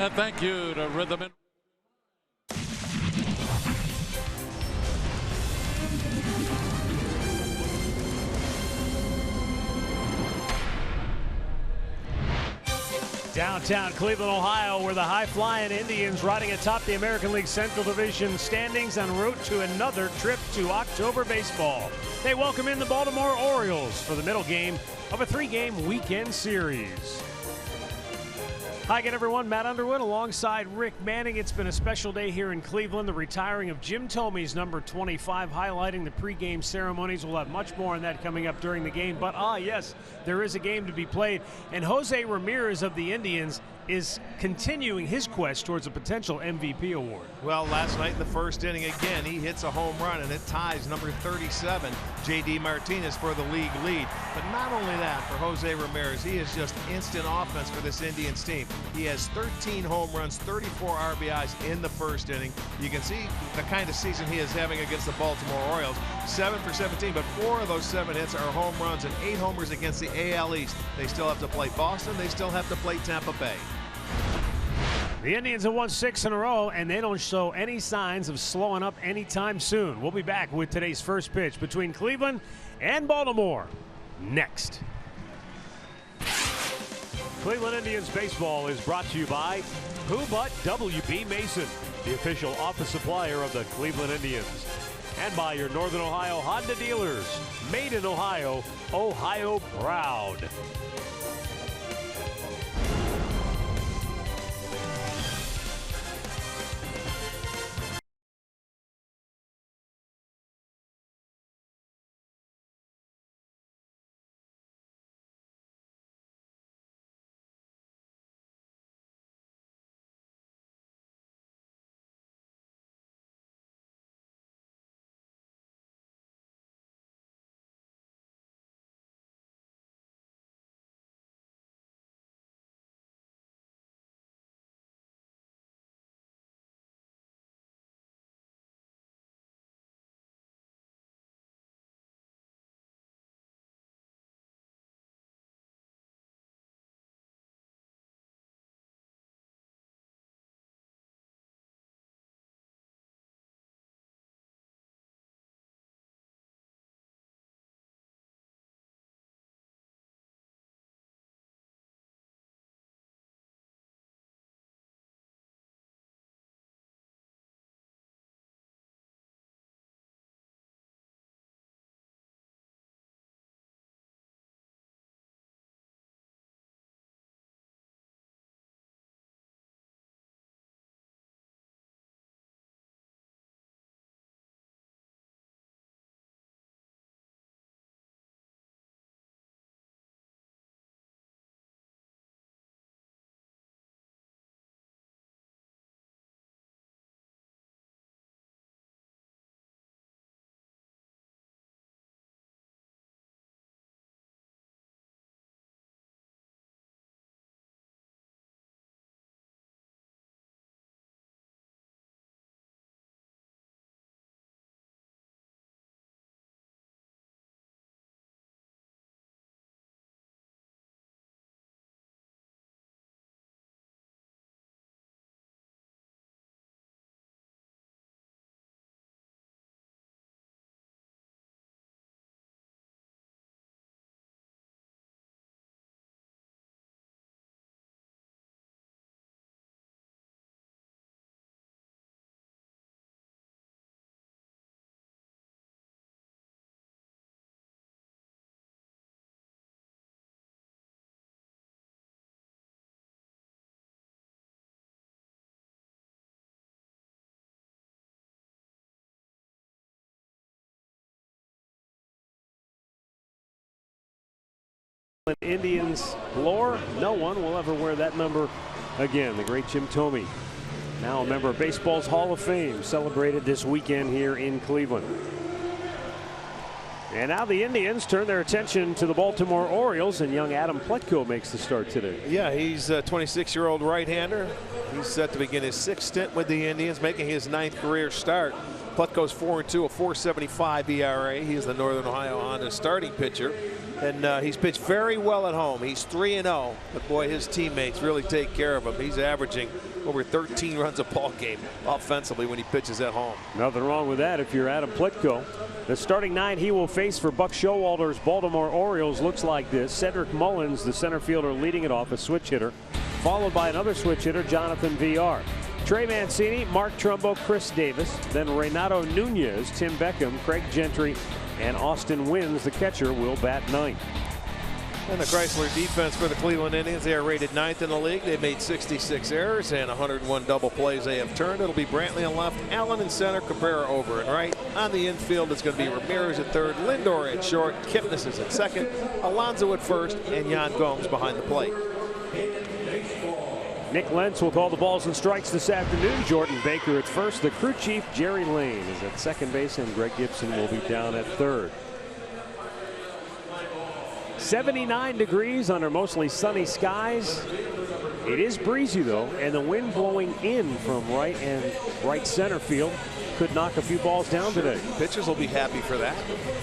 And thank you to Rhythm and Downtown Cleveland, Ohio, where the high-flying Indians riding atop the American League Central Division standings en route to another trip to October baseball. They welcome in the Baltimore Orioles for the middle game of a 3-game weekend series. Hi again, everyone. Matt Underwood alongside Rick Manning. It's been a special day here in Cleveland. The retiring of Jim Thome's number 25, highlighting the pregame ceremonies. We'll have much more on that coming up during the game. But, yes, there is a game to be played. And Jose Ramirez of the Indians is continuing his quest towards a potential MVP award. Well, last night in the first inning, again, he hits a home run, and it ties number 37, J.D. Martinez, for the league lead. But not only that, for Jose Ramirez, he is just instant offense for this Indians team. He has 13 home runs, 34 RBIs in the first inning. You can see the kind of season he is having against the Baltimore Orioles. 7 for 17, but 4 of those 7 hits are home runs and 8 homers against the AL East. They still have to play Boston. They still have to play Tampa Bay. The Indians have won 6 in a row, and they don't show any signs of slowing up anytime soon. We'll be back with today's first pitch between Cleveland and Baltimore next. Cleveland Indians baseball is brought to you by Who But W.B. Mason, the official office supplier of the Cleveland Indians, and by your Northern Ohio Honda dealers. Made in Ohio, Ohio proud. Indians lore, no one will ever wear that number again. The great Jim Thome, now a member of baseball's Hall of Fame, celebrated this weekend here in Cleveland. And now the Indians turn their attention to the Baltimore Orioles, and young Adam Plutko makes the start today. Yeah, he's a 26-year-old right-hander. He's set to begin his 6th stint with the Indians, making his 9th career start. Plutko's 4-2, a 4.75 ERA. He is the Northern Ohio Honda starting pitcher. And he's pitched very well at home. He's 3-0, but boy, his teammates really take care of him. He's averaging over 13 runs a ball game offensively when he pitches at home. Nothing wrong with that if you're Adam Plitko. The starting 9 he will face for Buck Showalter's Baltimore Orioles looks like this. Cedric Mullins, the center fielder, leading it off, a switch hitter, followed by another switch hitter, Jonathan VR. Trey Mancini, Mark Trumbo, Chris Davis, then Renato Nunez, Tim Beckham, Craig Gentry, and Austin Wynns, the catcher, will bat 9th. And the Chrysler defense for the Cleveland Indians, they are rated 9th in the league. They've made 66 errors and 101 double plays they have turned. It'll be Brantley on left, Allen in center, Cabrera over and right. On the infield, it's going to be Ramirez at third, Lindor at short, Kipnis is at second, Alonso at first, and Yan Gomes behind the plate. Nick Lentz will call the balls and strikes this afternoon. Jordan Baker at first. The crew chief, Jerry Lane, is at second base, and Greg Gibson will be down at third. 79 degrees under mostly sunny skies. It is breezy, though, and the wind blowing in from right and right center field could knock a few balls down today. Pitchers will be happy for that.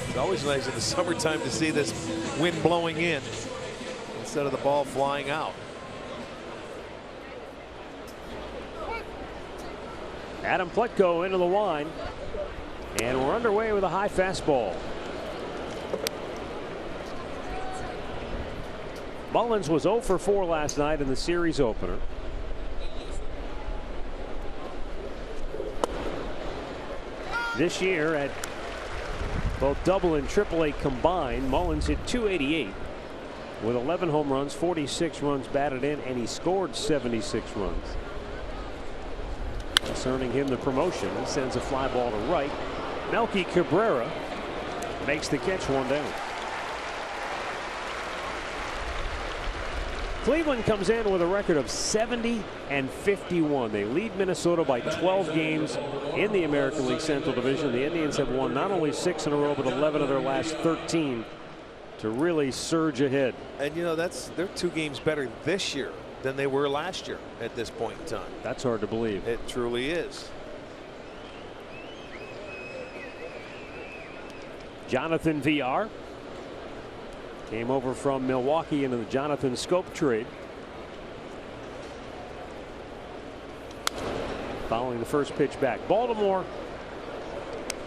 It's always nice in the summertime to see this wind blowing in instead of the ball flying out. Adam Plitko into the line, and we're underway with a high fastball. Mullins was 0 for 4 last night in the series opener. This year at both double and triple A combined, Mullins hit .288 with 11 home runs, 46 runs batted in, and he scored 76 runs. Thus earning him the promotion. He sends a fly ball to right. Melky Cabrera makes the catch, 1 down. Cleveland comes in with a record of 70-51. They lead Minnesota by 12 games in the American League Central Division. The Indians have won not only 6 in a row, but 11 of their last 13 to really surge ahead. And you know, they're 2 games better this year than they were last year at this point in time. That's hard to believe. It truly is. Jonathan VR came over from Milwaukee into the Jonathan Scope trade. Following the first pitch back. Baltimore,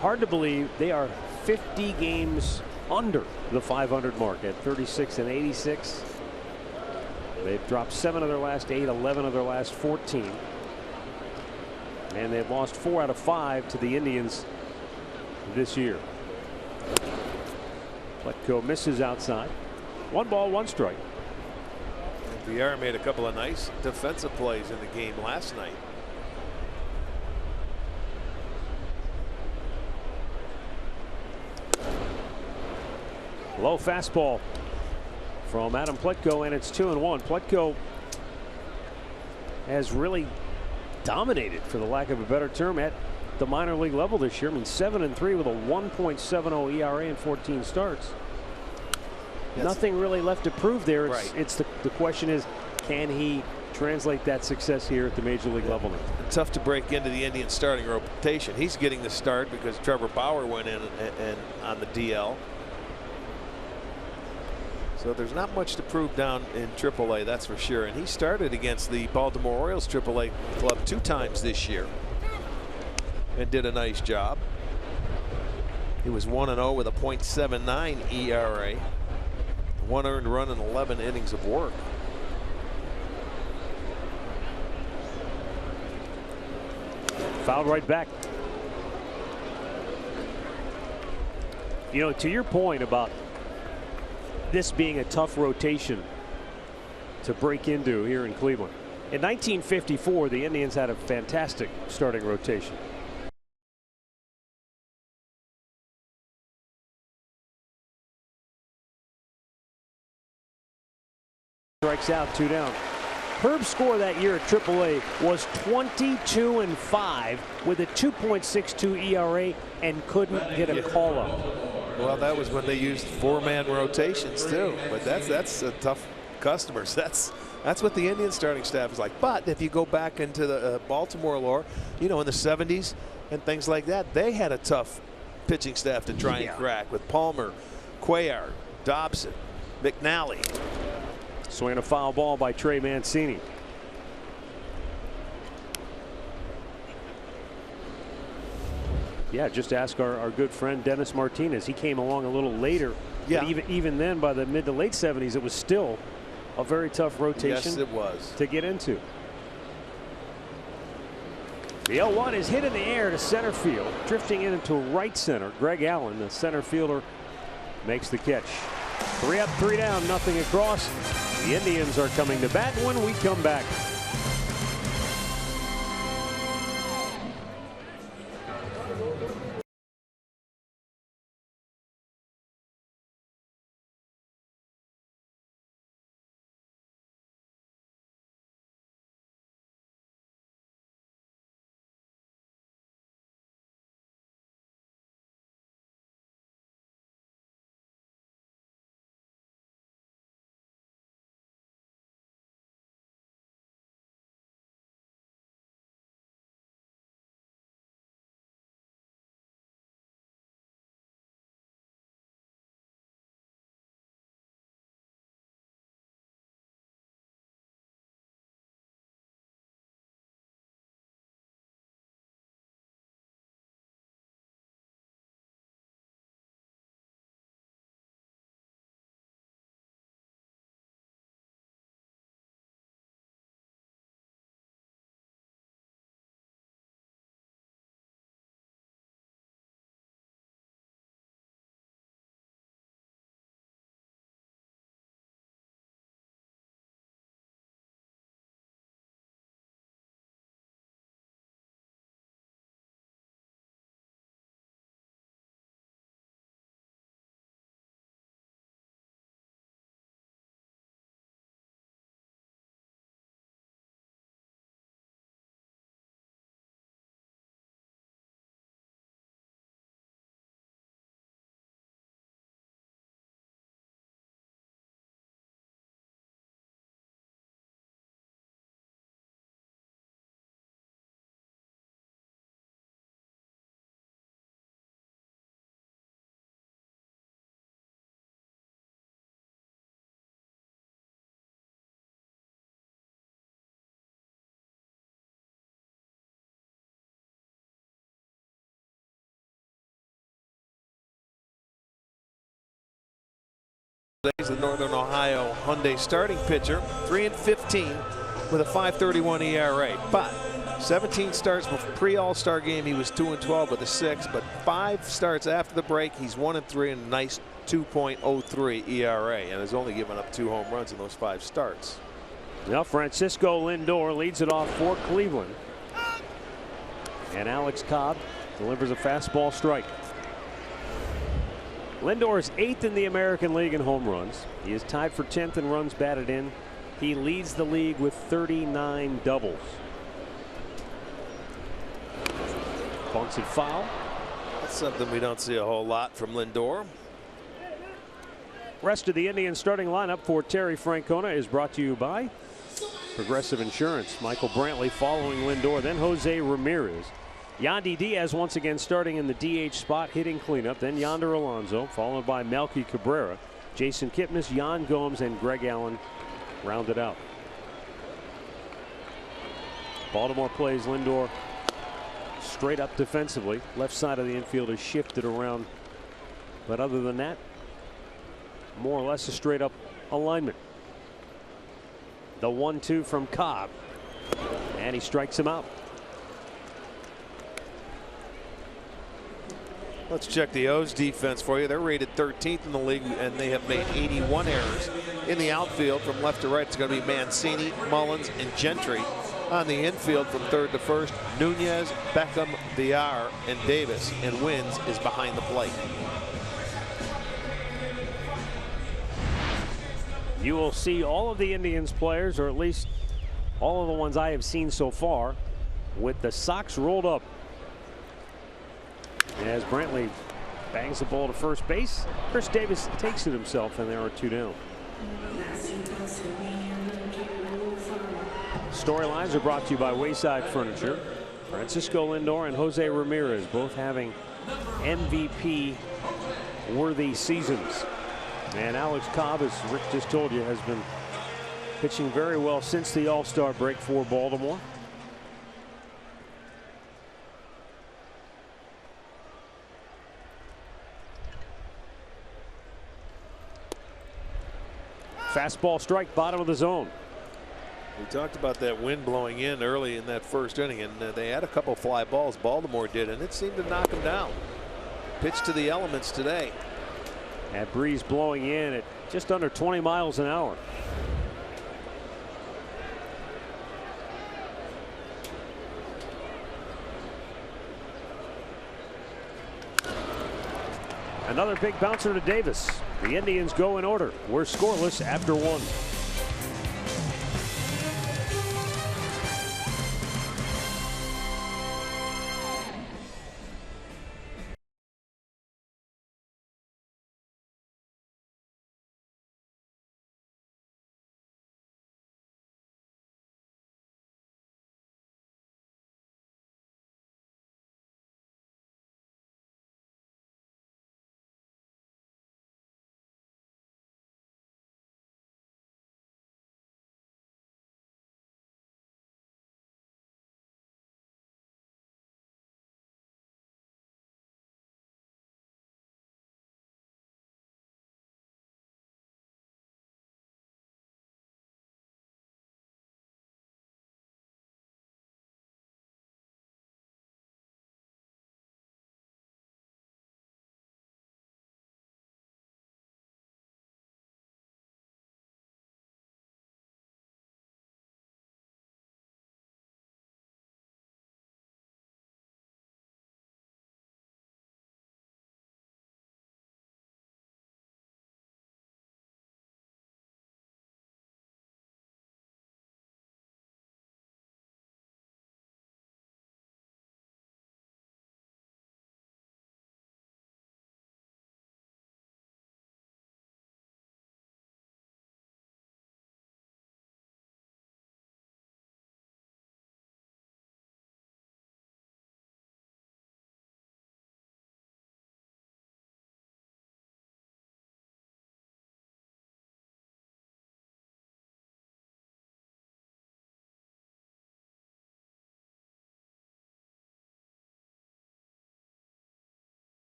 hard to believe, they are 50 games under the 500 mark at 36-86. They've dropped 7 of their last 8, 11 of their last 14. And they've lost 4 out of 5 to the Indians this year. Plitko misses outside. 1 ball, 1 strike. And VR made a couple of nice defensive plays in the game last night. Low fastball from Adam Plitko, and it's 2-1. Plitko has really dominated, for the lack of a better term, at the minor league level this year. I mean, 7-3 with a 1.70 ERA in 14 starts. Nothing really left to prove there. It's the question is, can he translate that success here at the major league level now? Tough to break into the Indian starting rotation. He's getting the start because Trevor Bauer went in and on the DL. So there's not much to prove down in AAA, that's for sure. And he started against the Baltimore Orioles AAA club 2 times this year and did a nice job. He was 1-0 with a .79 ERA, 1 earned run in 11 innings of work. Fouled right back. You know, to your point about this being a tough rotation to break into here in Cleveland. In 1954, the Indians had a fantastic starting rotation. Strikes out, 2 down. Herb's score that year at AAA was 22-5 with a 2.62 ERA and couldn't get a call up. Well, that was when they used 4-man rotations too. But that's a tough customers. That's what the Indian starting staff is like. But if you go back into the Baltimore lore, you know, in the 70s and things like that, they had a tough pitching staff to try and crack with Palmer, Cuellar, Dobson, McNally. Swing a foul ball by Trey Mancini. Yeah, just ask our good friend Dennis Martinez. He came along a little later. Yeah. But even then, by the mid to late 70s, it was still a very tough rotation. Yes, it was. To get into. The 0-1 is hit in the air to center field, drifting in into right center. Greg Allen, the center fielder, makes the catch. 3 up, 3 down, nothing across. The Indians are coming to bat when we come back. He's the Northern Ohio Hyundai starting pitcher, 3-15 with a 5.31 ERA. But 17 starts pre-All-Star game, he was 2-12 with a 6. But 5 starts after the break, he's 1-3 and a nice 2.03 ERA, and has only given up 2 home runs in those 5 starts. Now Francisco Lindor leads it off for Cleveland, and Alex Cobb delivers a fastball strike. Lindor is 8th in the American League in home runs. He is tied for 10th in runs batted in. He leads the league with 39 doubles. Bunts and foul. That's something we don't see a whole lot from Lindor. Rest of the Indian starting lineup for Terry Francona is brought to you by Progressive Insurance. Michael Brantley following Lindor, then Jose Ramirez. Yandy Diaz once again starting in the DH spot, hitting cleanup. Then Yonder Alonso, followed by Melky Cabrera. Jason Kipnis, Yan Gomes, and Greg Allen rounded out. Baltimore plays Lindor straight up defensively. Left side of the infield is shifted around. But other than that, more or less a straight up alignment. The 1-2 from Cobb. And he strikes him out. Let's check the O's defense for you. They're rated 13th in the league, and they have made 81 errors in the outfield. From left to right, it's going to be Mancini, Mullins, and Gentry. On the infield from third to first, Nunez, Beckham, Villar, and Davis. And Wins is behind the plate. You will see all of the Indians players, or at least all of the ones I have seen so far, with the socks rolled up. As Brantley bangs the ball to first base, Chris Davis takes it himself, and there are 2 down. Storylines are brought to you by Wayside Furniture. Francisco Lindor and Jose Ramirez both having MVP-worthy seasons. And Alex Cobb, as Rick just told you, has been pitching very well since the All-Star break for Baltimore. Fastball strike, bottom of the zone. We talked about that wind blowing in early in that first inning, and they had a couple fly balls. Baltimore did, and it seemed to knock them down. Pitch to the elements today. That breeze blowing in at just under 20 miles an hour. Another big bouncer to Davis. The Indians go in order. We're scoreless after one.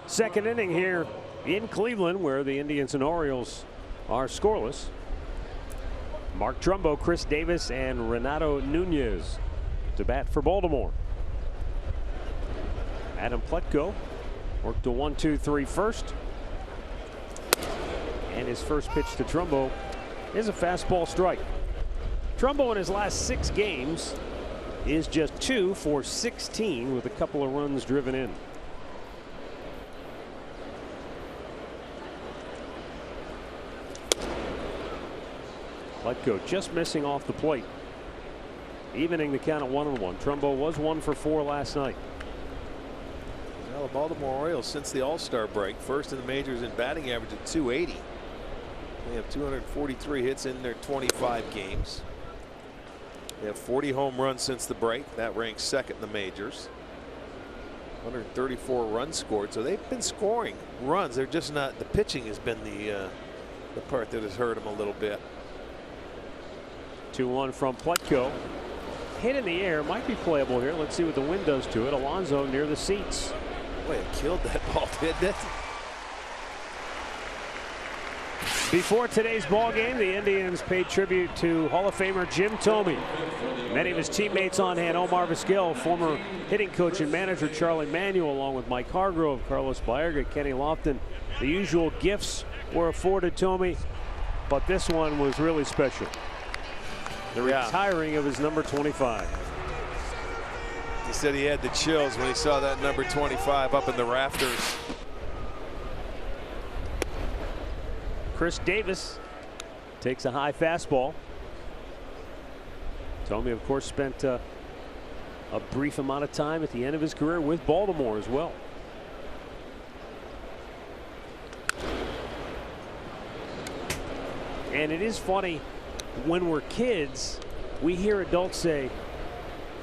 Second inning here in Cleveland, where the Indians and Orioles are scoreless. Mark Trumbo, Chris Davis, and Renato Nunez to bat for Baltimore. Adam Plutko worked a 1-2-3 first. And his first pitch to Trumbo is a fastball strike. Trumbo in his last 6 games is just 2 for 16 with a couple of runs driven in. Plutko just missing off the plate, evening the count at 1-1. Trumbo was 1 for 4 last night. Well, the Baltimore Orioles, since the All-Star break, first in the majors in batting average at 280. They have 243 hits in their 25 games. They have 40 home runs since the break. That ranks second in the majors. 134 runs scored. So they've been scoring runs. They're just not. The pitching has been the part that has hurt them a little bit. 2-1 from Plutko. Hit in the air, might be playable here. Let's see what the wind does to it. Alonso near the seats. Boy, it killed that ball, didn't it? Before today's ball game, the Indians paid tribute to Hall of Famer Jim Thome. Many of his teammates on hand: Omar Vizquel, former hitting coach and manager Charlie Manuel, along with Mike Hargrove, Carlos Baerga, Kenny Lofton. The usual gifts were afforded Thome, but this one was really special. The retiring of his number 25. He said he had the chills when he saw that number 25 up in the rafters. Chris Davis takes a high fastball. Thome, of course, spent a brief amount of time at the end of his career with Baltimore as well. And it is funny, when we're kids, we hear adults say,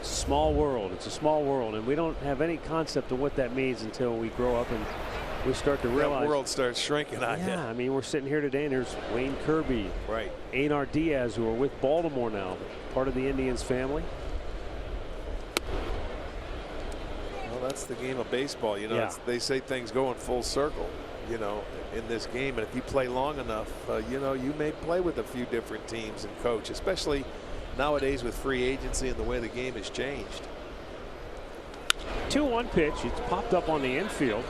small world, it's a small world, and we don't have any concept of what that means until we grow up and we start to realize that world starts shrinking on you. Yeah, I mean, we're sitting here today and there's Wayne Kirby, right, Einar Diaz, who are with Baltimore now, part of the Indians family. Well, that's the game of baseball, you know. Yeah. They say things go in full circle, you know, in this game, and if you play long enough, you know, you may play with a few different teams and coach, especially nowadays with free agency and the way the game has changed. 2-1 pitch. It's popped up on the infield,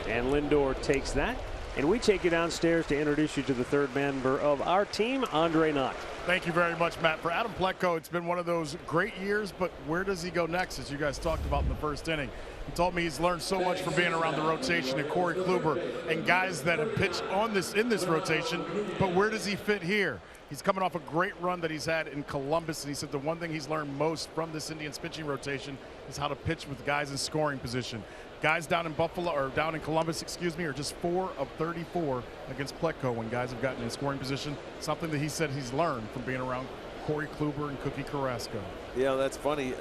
and Lindor takes that. And we take you downstairs to introduce you to the third member of our team, Andre Knott. Thank you very much, Matt. For Adam Plutko, it's been one of those great years, but where does he go next, as you guys talked about in the first inning? He told me he's learned so much from being around the rotation and Corey Kluber and guys that have pitched in this rotation, but where does he fit here? He's coming off a great run that he's had in Columbus, and he said the one thing he's learned most from this Indians pitching rotation is how to pitch with guys in scoring position. Guys down in Buffalo, or down in Columbus, excuse me, are just 4 of 34 against Plutko when guys have gotten in scoring position. Something that he said he's learned from being around Corey Kluber and Cookie Carrasco. Yeah, that's funny,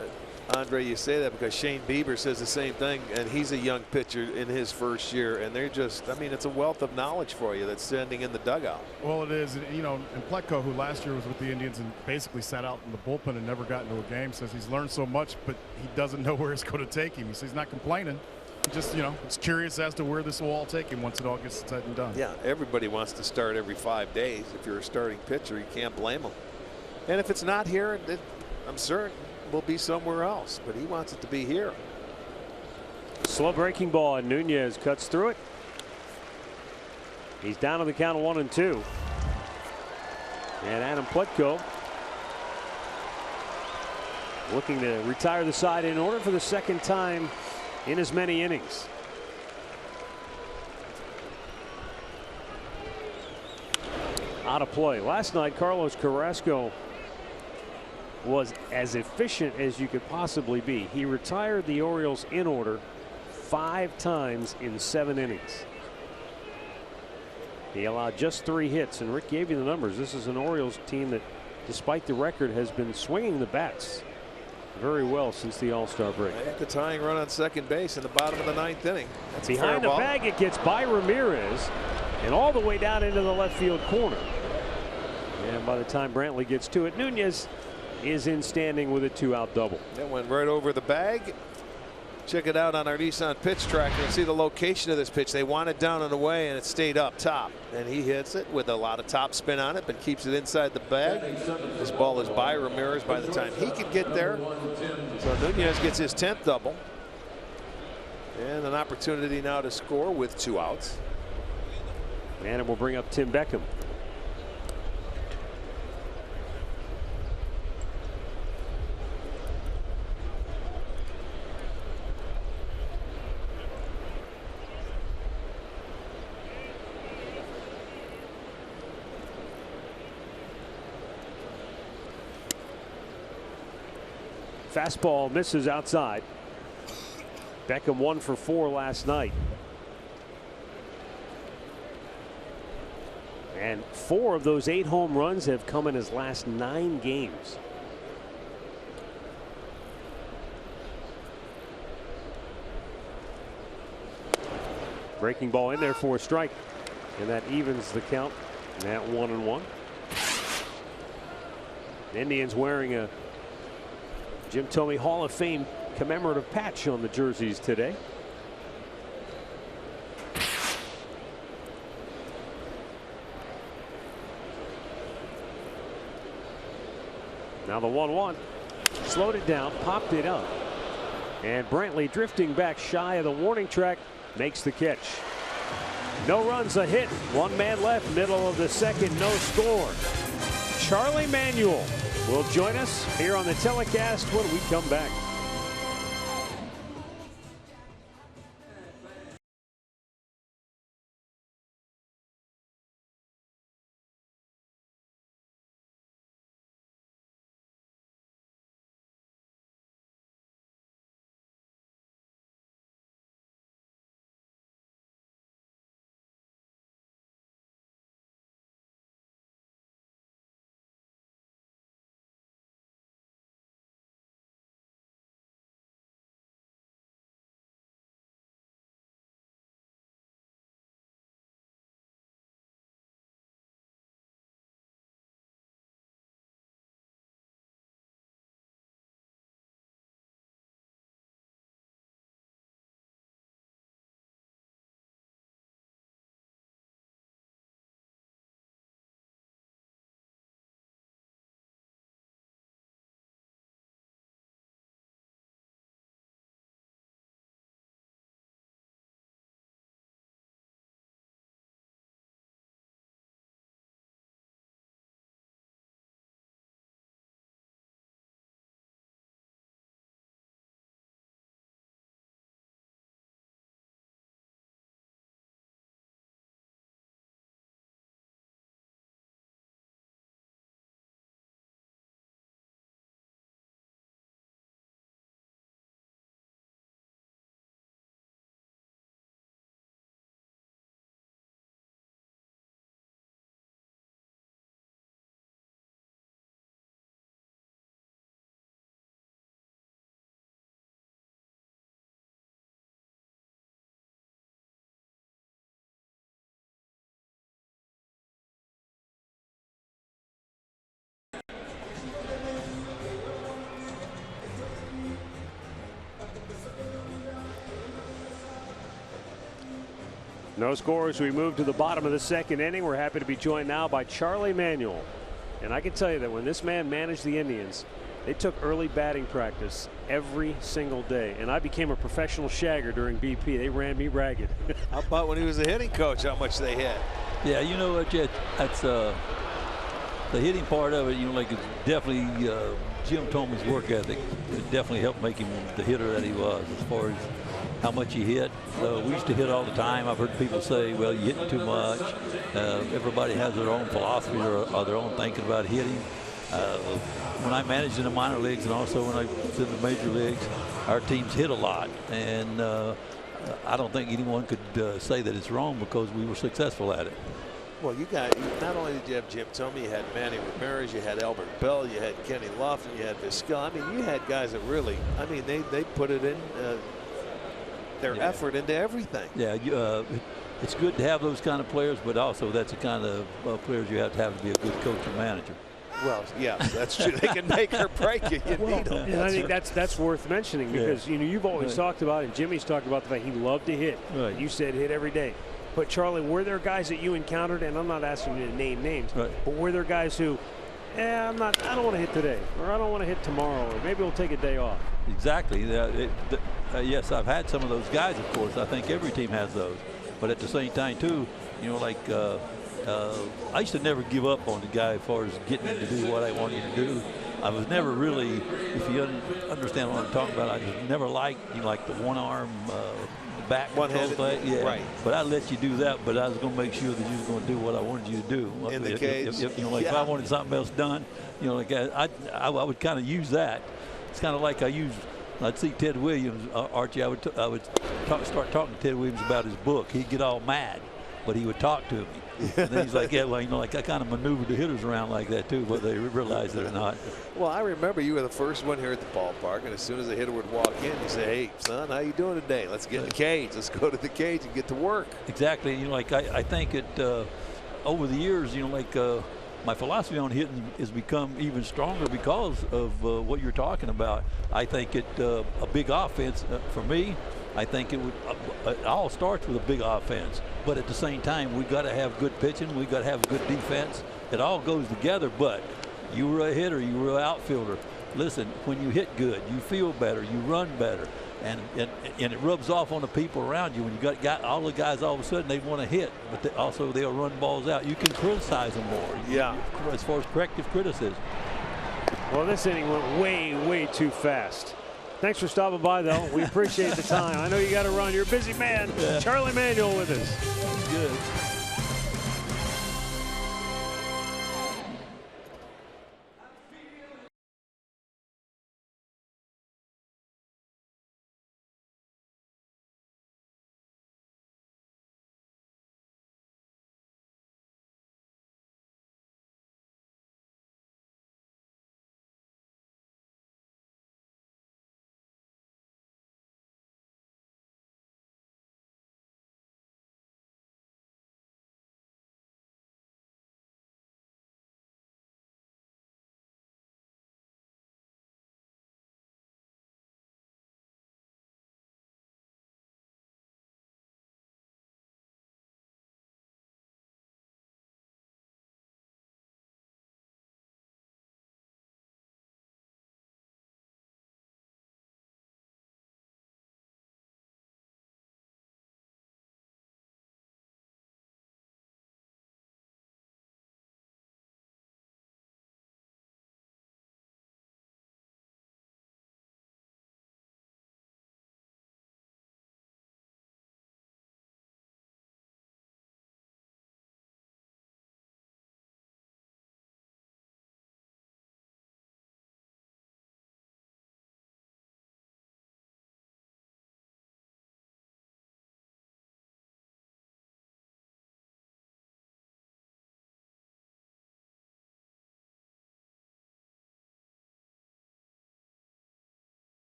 Andre, you say that, because Shane Bieber says the same thing, and he's a young pitcher in his first year, and they're just, I mean, it's a wealth of knowledge for you that's standing in the dugout. Well, it is. You know, and Plutko, who last year was with the Indians and basically sat out in the bullpen and never got into a game, says he's learned so much, but he doesn't know where it's going to take him. He says he's not complaining. Just, you know, it's curious as to where this will all take him once it all gets said and done. Yeah, everybody wants to start every 5 days. If you're a starting pitcher, you can't blame them. And if it's not here, I'm certain will be somewhere else, but he wants it to be here. Slow breaking ball, and Nunez cuts through it. He's down to the count of 1-2. And Adam Plutko looking to retire the side in order for the second time in as many innings. Out of play. Last night, Carlos Carrasco was as efficient as you could possibly be. He retired the Orioles in order 5 times in 7 innings. He allowed just 3 hits, and Rick gave you the numbers. This is an Orioles team that, despite the record, has been swinging the bats very well since the All-Star break. The tying run on second base in the bottom of the 9th inning. That's behind the bag. It gets by Ramirez and all the way down into the left field corner. And by the time Brantley gets to it, Nunez is in standing with a 2-out double. That went right over the bag. Check it out on our Nissan pitch tracker and see the location of this pitch. They want it down and away, and it stayed up top. And he hits it with a lot of top spin on it, but keeps it inside the bag. This ball is by Ramirez by the time he could get there. So Nunez gets his 10th double. And an opportunity now to score with 2 outs. And it will bring up Tim Beckham. Fastball misses outside. Beckham 1 for 4 last night. And 4 of those 8 home runs have come in his last 9 games. Breaking ball in there for a strike. And that evens the count at 1-1. Indians wearing a Jim Thome Hall of Fame commemorative patch on the jerseys today. Now the 1-1. Slowed it down, popped it up. And Brantley, drifting back shy of the warning track, makes the catch. No runs, a hit. 1 man left, middle of the second, no score. Charlie Manuel will join us here on the telecast when we come back. No scores. We move to the bottom of the second inning. We're happy to be joined now by Charlie Manuel. And I can tell you that when this man managed the Indians, they took early batting practice every single day. And I became a professional shagger during BP. They ran me ragged. How about when he was a hitting coach, how much they hit? Yeah, you know what, Jet, that's the hitting part of it, you know, like it's definitely Jim Thomas' work ethic. It definitely helped make him the hitter that he was as far as how much he hit. We used to hit all the time. I've heard people say, well, you hit too much. Everybody has their own philosophy or their own thinking about hitting. When I managed in the minor leagues and also when I was in the major leagues, our teams hit a lot. And I don't think anyone could say that it's wrong because we were successful at it. Well, not only did you have Jim Thome, you had Manny Ramirez, you had Albert Bell, you had Kenny Lofton, you had Vizquel. I mean, you had guys that really, I mean, they put it in their effort into everything. Yeah, it's good to have those kind of players, but also that's the kind of players you have to be a good coach and manager. Well, yes, that's true. They can make or break you. You need them. And I think that's worth mentioning because you know you've always talked about, and Jimmy's talked about the fact he loved to hit. Right. You said hit every day. But Charlie, were there guys that you encountered, and I'm not asking you to name names, but were there guys who, I don't want to hit today, or I don't want to hit tomorrow, or maybe we'll take a day off? Exactly. Yes, I've had some of those guys, of course. I think every team has those. But at the same time, too, you know, like I used to never give up on the guy as far as getting him to do what I wanted him to do. I was never really, if you understand what I'm talking about, I just never liked, you know, like the one-arm back control thing. Yeah. Right. But I let you do that, but I was going to make sure that you was going to do what I wanted you to do. In the cage. You know, like if I wanted something else done, you know, like I would kind of use that. It's kind of like I'd see Ted Williams, Archie, I would start talking to Ted Williams about his book. He'd get all mad, but he would talk to me. And then he's like, yeah, well, you know, like I kind of maneuvered the hitters around like that too, but they realize it or not. Well, I remember you were the first one here at the ballpark, and as soon as the hitter would walk in, you say, hey, son, how you doing today? Let's get in the cage. Let's go to the cage and get to work. Exactly. You know, like I think over the years, you know, like my philosophy on hitting has become even stronger because of what you're talking about. I think a big offense for me, I think it all starts with a big offense. But at the same time, we got to have good pitching. We got to have good defense. It all goes together. But you were a hitter. You were an outfielder. Listen, when you hit good, you feel better. You run better. And it rubs off on the people around you. When you got all the guys, all of a sudden they want to hit, but also they'll run balls out. You can criticize them more. Yeah. As far as corrective criticism. Well, this inning went way too fast. Thanks for stopping by, though. We appreciate the time. I know you got to run. You're a busy man. Yeah. Charlie Manuel with us. Good.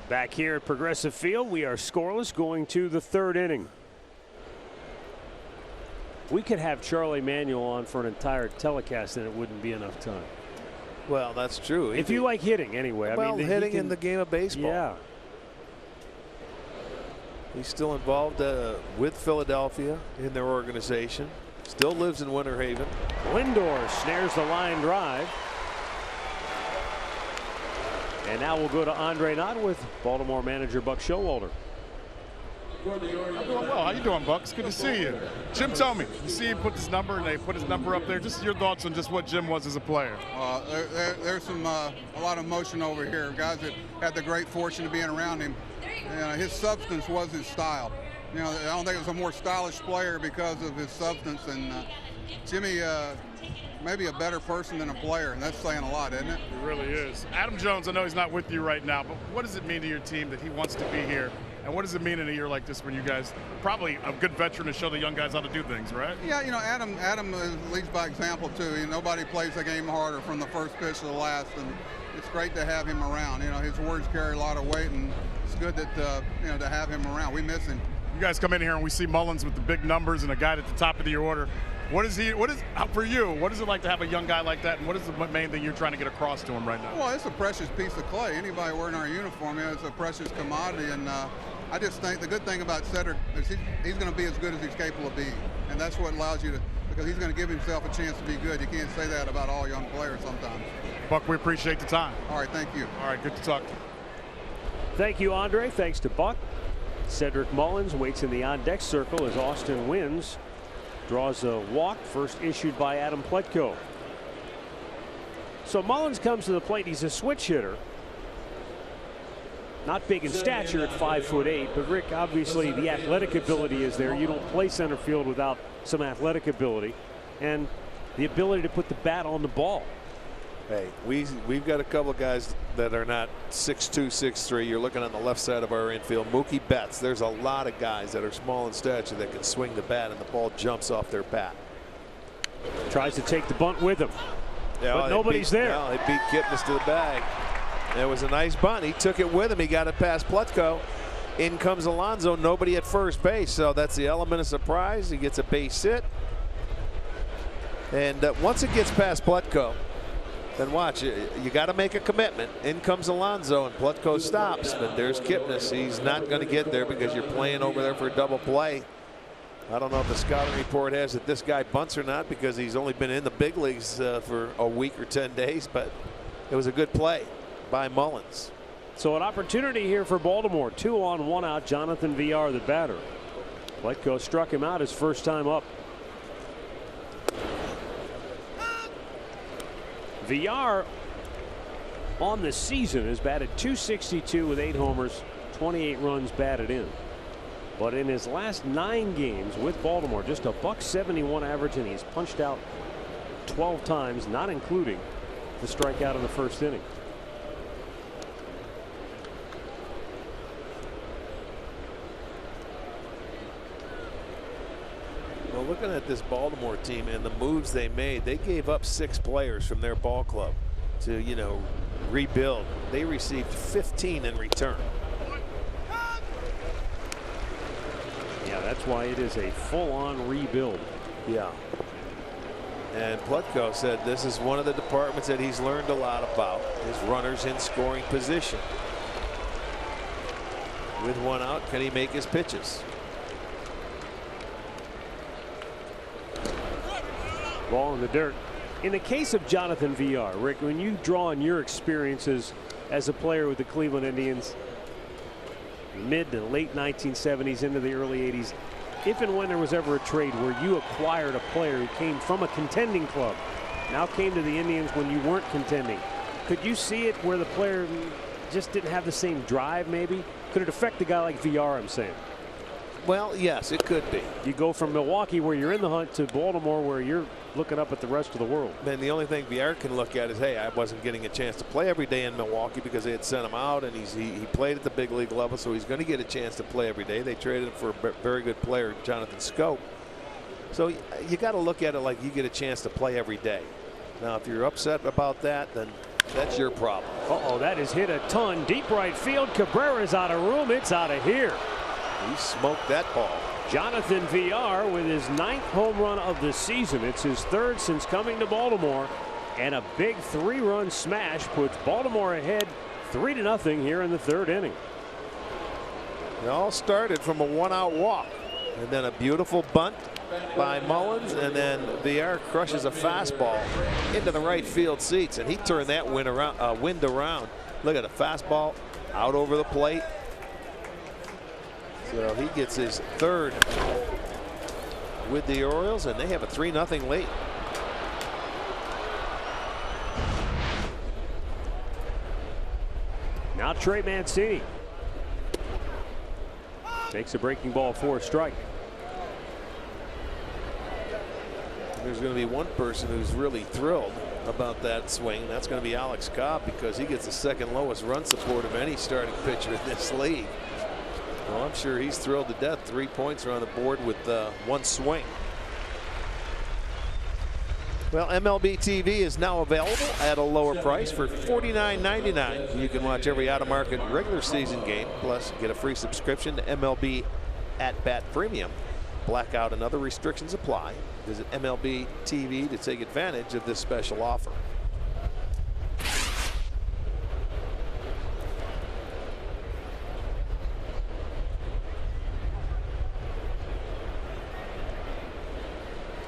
Back here at Progressive Field, we are scoreless going to the third inning. We could have Charlie Manuel on for an entire telecast and it wouldn't be enough time. Well, that's true. If you like hitting anyway. Well, I mean, hitting in the game of baseball. Yeah. He's still involved with Philadelphia in their organization. Still lives in Winter Haven. Lindor snares the line drive. And now we'll go to Andre Knott with Baltimore manager Buck Showalter. I'm doing well. How you doing, Buck? It's good to see you. Jim told me. You see him put his number, and they put his number up there. Just your thoughts on just what Jim was as a player. There's a lot of emotion over here. Guys that had the great fortune of being around him. His substance was his style. I don't think it was a more stylish player because of his substance. And Jimmy, maybe a better person than a player, and that's saying a lot, isn't it? It really is. Adam Jones, I know he's not with you right now, but what does it mean to your team that he wants to be here? And what does it mean in a year like this when you guys, probably a good veteran to show the young guys how to do things, right? Yeah, Adam leads by example, too. Nobody plays the game harder from the first pitch to the last, and it's great to have him around. His words carry a lot of weight, and it's good that, to have him around. We miss him. You guys come in here and we see Mullins with the big numbers and a guy at the top of your order. For you, what is it like to have a young guy like that, and what is the main thing you're trying to get across to him right now? Well, it's a precious piece of clay. Anybody wearing our uniform, it's a precious commodity, and I just think the good thing about Cedric is he's going to be as good as he's capable of being, and that's what allows you to, because he's going to give himself a chance to be good. You can't say that about all young players sometimes. Buck, we appreciate the time. All right, thank you. All right, good to talk. Thank you, Andre. Thanks to Buck. Cedric Mullins waits in the on-deck circle as Austin wins. Draws a walk, first issued by Adam Pletko. So Mullins comes to the plate. He's a switch hitter. Not big in stature at 5'8", but Rick, obviously the athletic ability is there. You don't play center field without some athletic ability and the ability to put the bat on the ball. Hey, we've got a couple of guys that are not 6'2", 6'3". You're looking on the left side of our infield. Mookie Betts. There's a lot of guys that are small in stature that can swing the bat and the ball jumps off their bat. Tries to take the bunt with him, but nobody's there. Well, he beat Kipnis to the bag. It was a nice bunt. He took it with him. He got it past Pletko. In comes Alonso. Nobody at first base. So that's the element of surprise. He gets a base hit. And once it gets past Pletko, then watch. You got to make a commitment. In comes Alonso, and Pletko stops. But there's Kipnis. He's not going to get there because you're playing over there for a double play. I don't know if the scouting report has that this guy bunts or not because he's only been in the big leagues for a week or 10 days. But it was a good play by Mullins. So an opportunity here for Baltimore. 2 on, 1 out. Jonathan Villar, the batter. Pletko struck him out his first time up. Villar on the season has batted .262 with 8 homers, 28 runs batted in. But in his last 9 games with Baltimore, just a .171 average, and he's punched out 12 times, not including the strikeout in the first inning. Well, looking at this Baltimore team and the moves they made, they gave up 6 players from their ball club to, rebuild. They received 15 in return. Yeah, that's why it is a full-on rebuild. Yeah. And Pletko said this is one of the departments that he's learned a lot about, his runners in scoring position. With 1 out, can he make his pitches? Ball in the dirt. In the case of Jonathan Villar, Rick, when you draw on your experiences as a player with the Cleveland Indians, mid to late 1970s into the early 80s, if and when there was ever a trade where you acquired a player who came from a contending club, now came to the Indians when you weren't contending, could you see it where the player just didn't have the same drive maybe? Could it affect a guy like Villar, I'm saying? Well, yes, it could be. You go from Milwaukee where you're in the hunt to Baltimore where you're looking up at the rest of the world. And the only thing Villar can look at is, hey, I wasn't getting a chance to play every day in Milwaukee because they had sent him out, and he played at the big league level, so he's going to get a chance to play every day. They traded him for a very good player, Jonathan Scope. So you got to look at it like you get a chance to play every day. Now, if you're upset about that, then That's your problem. Uh-oh, that is hit a ton. Deep right field. Cabrera's out of room. It's out of here. He smoked that ball. Jonathan VR with his 9th home run of the season. It's his 3rd since coming to Baltimore. And a big 3-run smash puts Baltimore ahead 3-0 here in the 3rd inning. It all started from a 1-out walk. And then a beautiful bunt by Mullins, and then VR crushes a fastball into the right field seats, and he turned that wind around. Look at a fastball out over the plate. So he gets his 3rd with the Orioles, and they have a 3-0 lead. Now Trey Mancini takes a breaking ball for a strike. There's going to be one person who's really thrilled about that swing. That's going to be Alex Cobb, because he gets the 2nd lowest run support of any starting pitcher in this league. Well, I'm sure he's thrilled to death. 3 points are on the board with 1 swing. Well, MLB TV is now available at a lower price for $49.99. You can watch every out-of-market regular season game, plus get a free subscription to MLB At Bat Premium. Blackout and other restrictions apply. Visit MLB TV to take advantage of this special offer.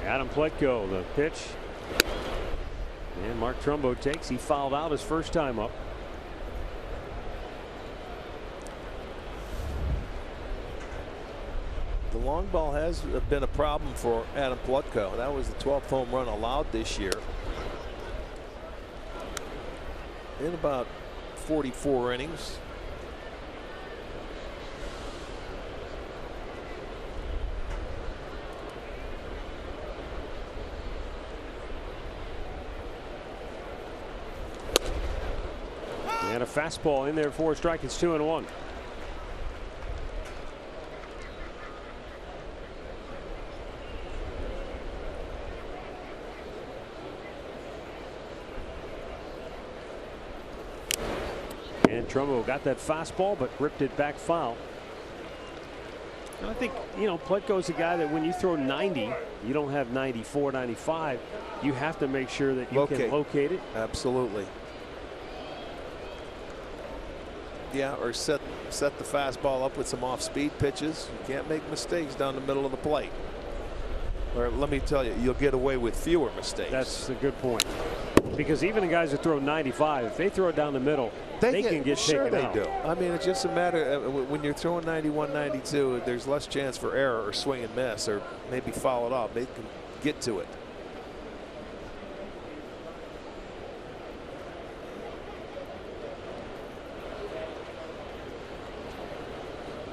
Adam Pletko, the pitch. And Mark Trumbo takes. He fouled out his first time up. The long ball has been a problem for Adam Pletko. That was the 12th home run allowed this year in about 44 innings. And a fastball in there for a strike. It's 2-1. And Trumbo got that fastball, but ripped it back foul. And I think, you know, Pletko's a guy that when you throw 90, you don't have 94, 95. You have to make sure that you can locate it. Absolutely. Yeah, or set the fastball up with some off-speed pitches. You can't make mistakes down the middle of the plate. Or let me tell you, you'll get away with fewer mistakes. That's a good point. Because even the guys that throw 95, if they throw it down the middle, they can get taken out. Sure they do. I mean, it's just a matter when you're throwing 91, 92, there's less chance for error or swing and miss, or maybe foul it off. They can get to it.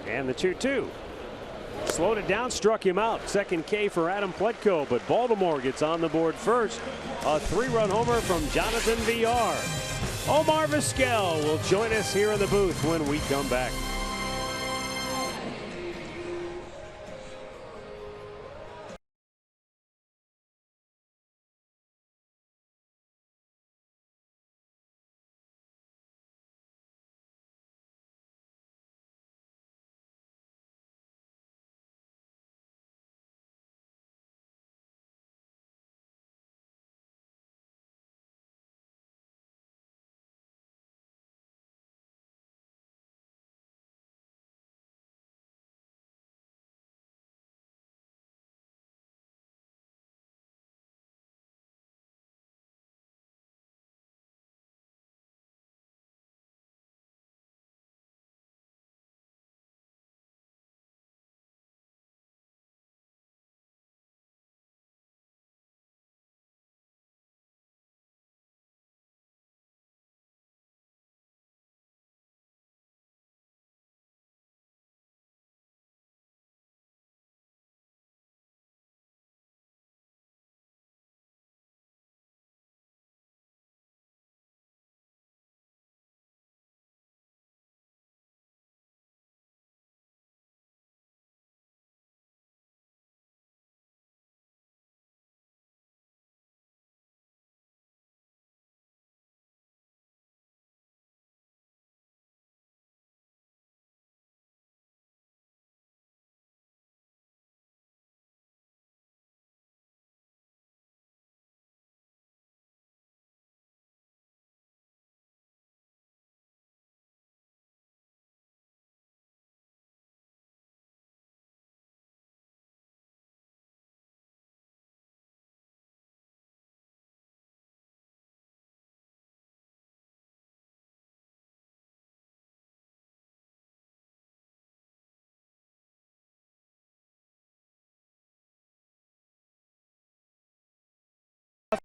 And the 2-2. Slowed it down, struck him out. 2nd K for Adam Pletko, but Baltimore gets on the board first. A 3-run homer from Jonathan VR. Omar Vizquel will join us here in the booth when we come back.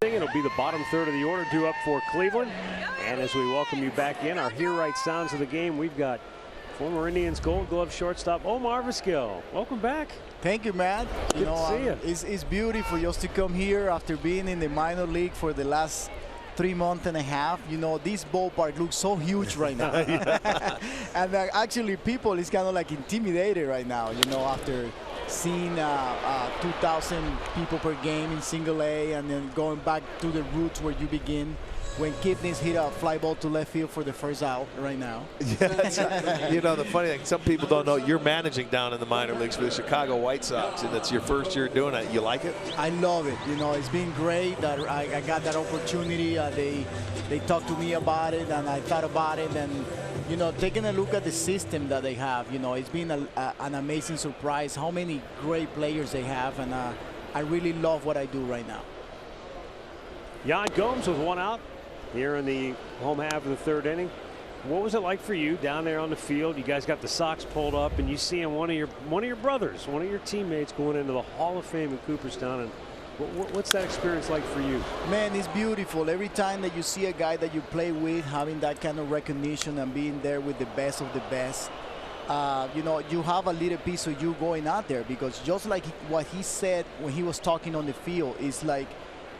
It'll be the bottom third of the order due up for Cleveland. And as we welcome you back in, our Hear Right sounds of the game, we've got former Indians Gold Glove shortstop Omar Vizquel. Welcome back. Thank you, man. Good to see you. It's beautiful just to come here after being in the minor league for the last 3 months and a half. You know, this ballpark looks so huge right now. And actually people is kind of like intimidated right now, you know, after seeing 2,000 people per game in single A, and then going back to the roots where you begin when Kipnis hit a fly ball to left field for the first out right now. Yeah, you know, the funny thing, some people don't know you're managing down in the minor leagues for the Chicago White Sox, and it's your first year doing it. You like it? I love it. You know, it's been great that I got that opportunity. They talked to me about it, and I thought about it, and you know, taking a look at the system that they have, you know, it's been an amazing surprise how many great players they have, and I really love what I do right now. Yan Gomes with one out here in the home half of the third inning. What was it like for you down there on the field? You guys got the socks pulled up, and you seeing one of your brothers, one of your teammates going into the Hall of Fame in Cooperstown, and what's that experience like for you? Man, it's beautiful. Every time that you see a guy that you play with having that kind of recognition and being there with the best of the best, you know, you have a little piece of you going out there, because just like what he said when he was talking on the field, is like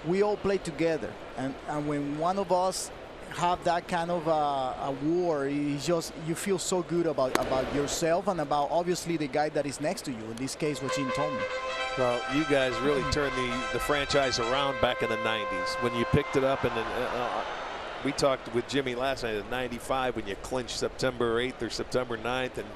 we all play together, and when one of us have that kind of a war, it's just you feel so good about yourself and about obviously the guy that is next to you. In this case, was Tommy. Well, you guys really turned the franchise around back in the 90s when you picked it up, and then we talked with Jimmy last night at 95 when you clinched September 8th or September 9th, and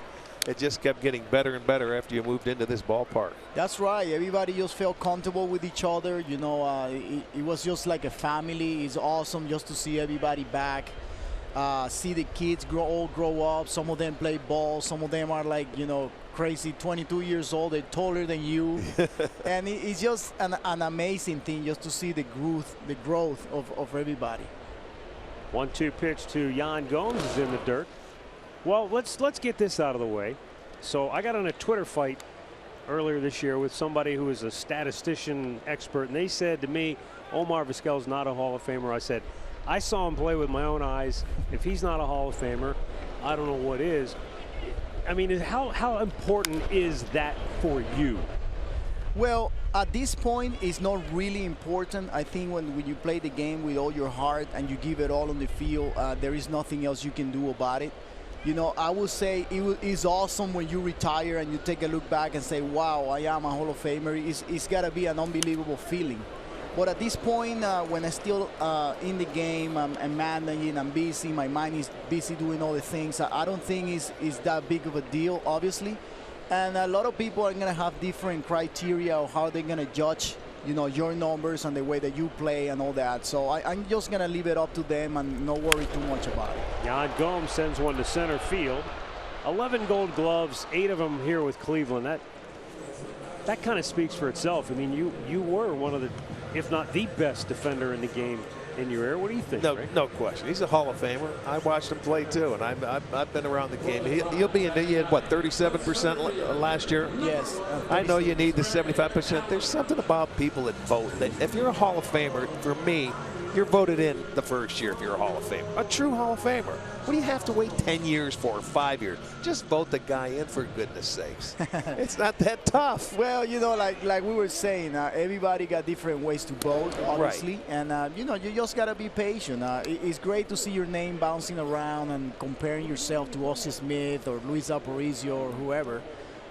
it just kept getting better and better after you moved into this ballpark. That's right. Everybody just felt comfortable with each other. You know, it was just like a family. It's awesome just to see everybody back. See the kids all grow up. Some of them play ball. Some of them are like, you know, crazy 22 years old. They're taller than you. And it's just an amazing thing just to see the growth of everybody. 1-2 pitch to Yan Gomes is in the dirt. Well, let's get this out of the way. So I got in a Twitter fight earlier this year with somebody who is a statistician expert, and they said to me, Omar Vizquel is not a Hall of Famer. I said, I saw him play with my own eyes. If he's not a Hall of Famer, I don't know what is. I mean, how important is that for you? Well, at this point, it's not really important. I think when you play the game with all your heart and you give it all on the field, there is nothing else you can do about it. You know, I would say it's awesome when you retire and you take a look back and say, wow, I am a Hall of Famer. It's got to be an unbelievable feeling. But at this point, when I'm still in the game, I'm managing, I'm busy, my mind is busy doing all the things, I don't think it's that big of a deal, obviously. And a lot of people are going to have different criteria of how they're going to judge, you know, your numbers and the way that you play and all that. So I'm just going to leave it up to them and not worry too much about it. Yan Gomes sends one to center field. 11 Gold Gloves, 8 of them here with Cleveland. That kind of speaks for itself. I mean, you were one of the, if not the best defender in the game in your era. What do you think? No question. He's a Hall of Famer. I watched him play too, and I've been around the game. He'll be in. He had what, 37% last year? Yes. I know you need the 75%. There's something about people that vote that if you're a Hall of Famer, for me, you're voted in the first year if you're a Hall of Famer. A true Hall of Famer. What do you have to wait 10 years for, 5 years? Just vote the guy in, for goodness sakes. It's not that tough. Well, you know, like we were saying, everybody got different ways to vote, obviously. Right. And, you know, you just got to be patient. It's great to see your name bouncing around and comparing yourself to Ozzie Smith or Luis Aparicio or whoever,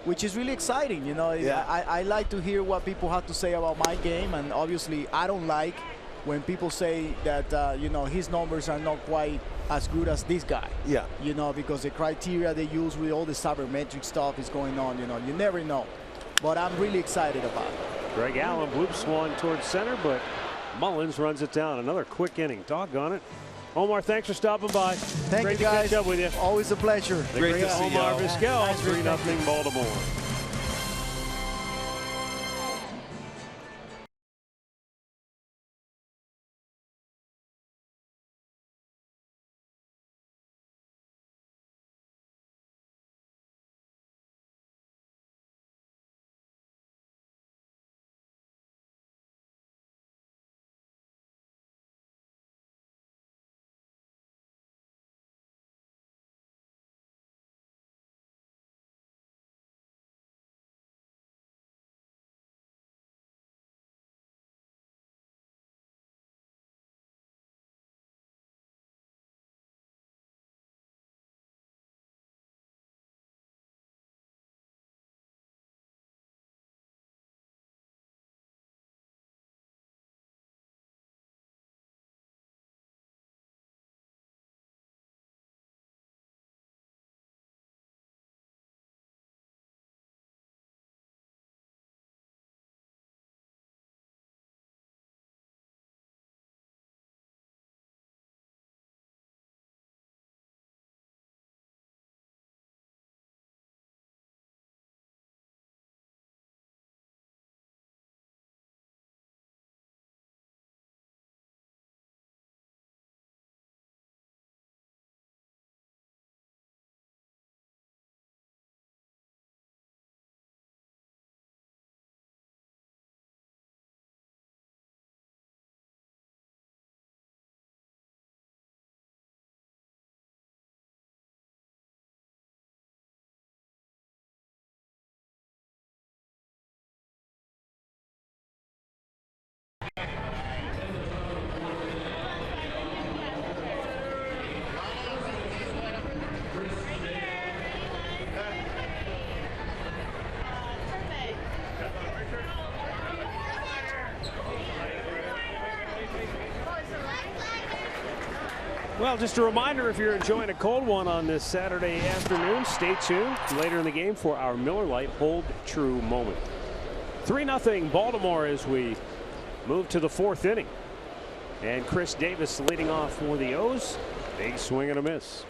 which is really exciting. You know, yeah. I like to hear what people have to say about my game, and obviously I don't like when people say that, you know, his numbers are not quite as good as this guy. Yeah. You know, because the criteria they use with all the sabermetric stuff is going on, you know, you never know. But I'm really excited about it. Greg Allen bloop swung towards center, but Mullins runs it down. Another quick inning. Doggone it. Omar, thanks for stopping by. Thank you, guys. Great to catch up with you. Always a pleasure. Great to see you. Omar Vizquel, 3-0 Baltimore. Well, just a reminder, if you're enjoying a cold one on this Saturday afternoon, stay tuned later in the game for our Miller Lite Hold True moment. 3-0 Baltimore as we move to the 4th inning. And Chris Davis leading off for the O's. Big swing and a miss.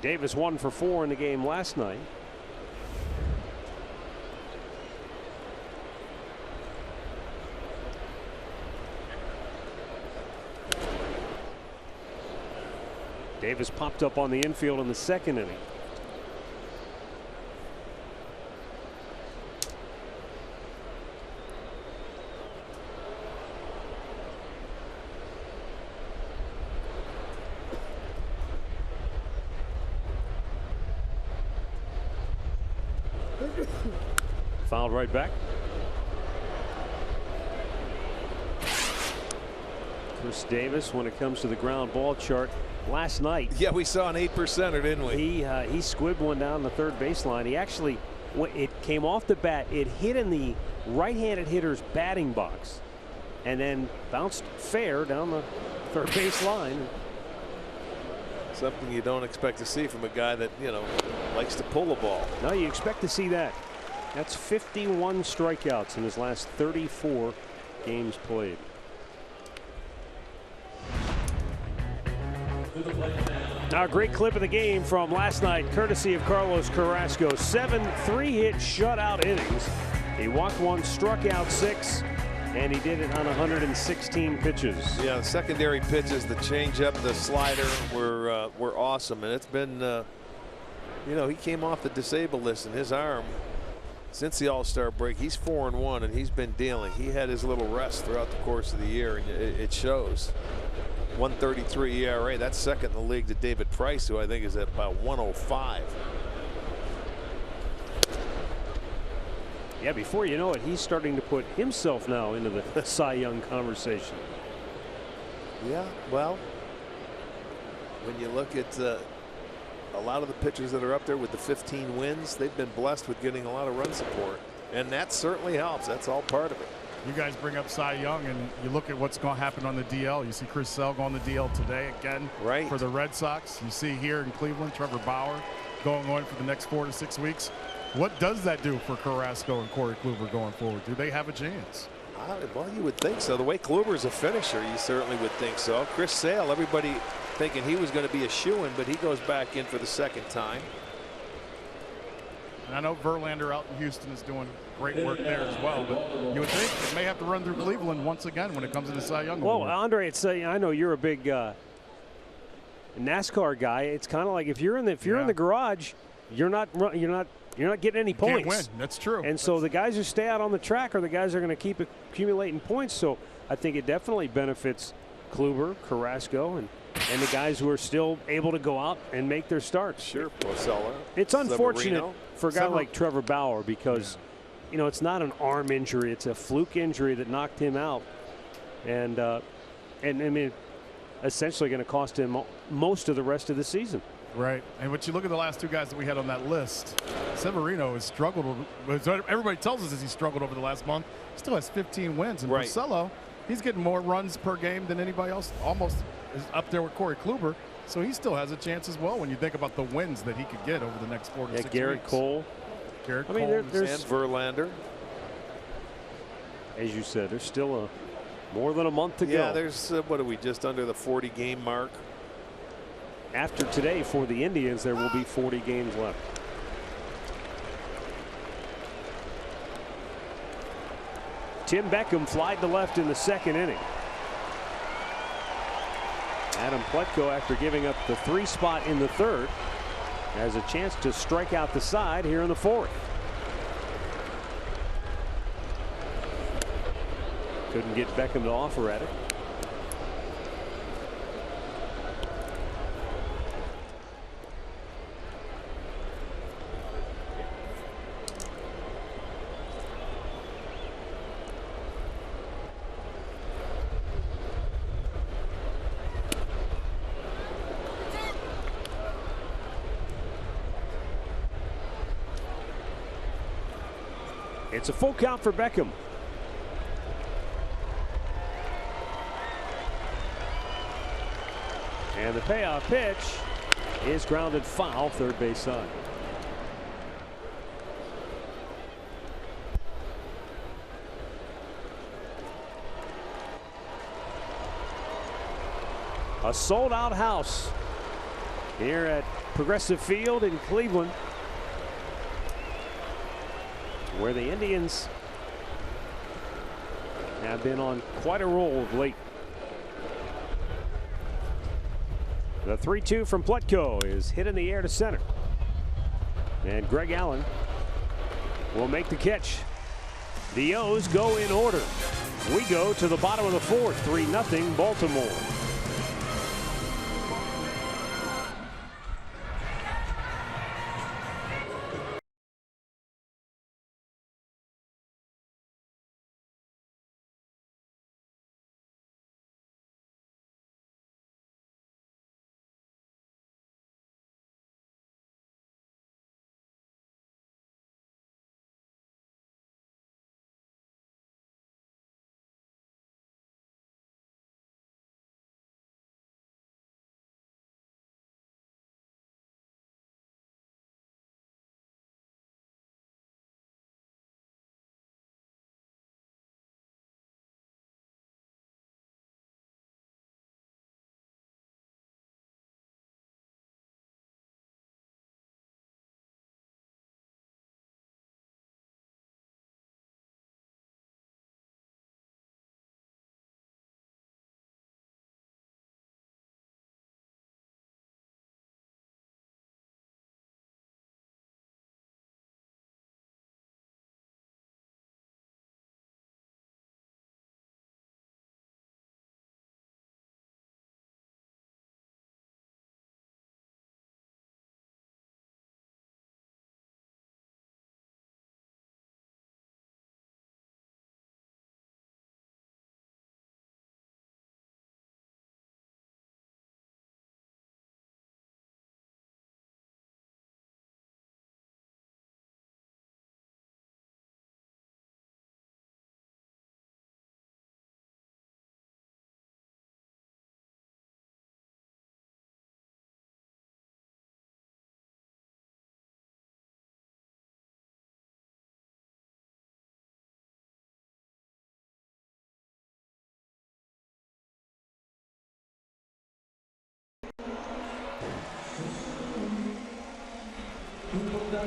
Davis 1 for 4 in the game last night. Davis popped up on the infield in the 2nd inning. Fouled right back. Chris Davis, when it comes to the ground ball chart, last night. Yeah, we saw an 8%er, didn't we? He squibbed one down the 3rd baseline. He actually, it came off the bat. It hit in the right-handed hitter's batting box, and then bounced fair down the 3rd base line. Something you don't expect to see from a guy that, you know, likes to pull a ball. No, you expect to see that. That's 51 strikeouts in his last 34 games played. Now, a great clip of the game from last night, courtesy of Carlos Carrasco. 7 3-hit shutout innings. He walked 1, struck out 6, and he did it on 116 pitches. Yeah, the secondary pitches, the changeup, the slider were awesome, and it's been, you know, he came off the disabled list, and his arm, since the All-Star break, he's 4-1, and he's been dealing. He had his little rest throughout the course of the year, and it shows. 1.33 ERA. That's second in the league to David Price, who I think is at about 105. Yeah, before you know it, he's starting to put himself now into the Cy Young conversation. Yeah, well, when you look at a lot of the pitchers that are up there with the 15 wins, they've been blessed with getting a lot of run support, and that certainly helps. That's all part of it. You guys bring up Cy Young, and you look at what's going to happen on the DL. You see Chris Sale go on the DL today again for the Red Sox. You see here in Cleveland, Trevor Bauer going on for the next 4 to 6 weeks. What does that do for Carrasco and Corey Kluber going forward? Do they have a chance? Well, you would think so. The way Kluber's a finisher, you certainly would think so. Chris Sale, everybody thinking he was going to be a shoo-in, but he goes back in for the 2nd time. And I know Verlander out in Houston is doing great work there as well, but you would think it may have to run through Cleveland once again when it comes to the Cy Young Well, award. Andre, it's I know you're a big NASCAR guy. It's kind of like if you're in the garage, you're not getting any points. Can't win. That's true. And so the guys who stay out on the track are the guys who are going to keep accumulating points. So I think it definitely benefits Kluber, Carrasco, and the guys who are still able to go out and make their starts. Sure, Porcello. It's unfortunate Severino. for a guy like Trevor Bauer because, you know, it's not an arm injury. It's a fluke injury that knocked him out. And I mean, essentially going to cost him most of the rest of the season. Right. And when you look at the last 2 guys that we had on that list, Severino has struggled. Everybody tells us he's struggled over the last month. He still has 15 wins. And Porcello, he's getting more runs per game than anybody else. Almost is up there with Corey Kluber. So he still has a chance as well when you think about the wins that he could get over the next 4 to 6 Garrett weeks. Cole. Garrett Cole. There's and Verlander. As you said, there's still more than a month to go. Yeah, there's what are we, just under the 40 game mark? After today for the Indians, there will be 40 games left. Tim Beckham flied to left in the 2nd inning. Adam Pletko, after giving up the 3 spot in the 3rd, has a chance to strike out the side here in the 4th. Couldn't get Beckham to offer at it. It's a full count for Beckham. And the payoff pitch is grounded foul, third base side. A sold-out house here at Progressive Field in Cleveland, where the Indians have been on quite a roll of late. The 3-2 from Pletko is hit in the air to center. And Greg Allen will make the catch. The O's go in order. We go to the bottom of the fourth, 3-0 Baltimore.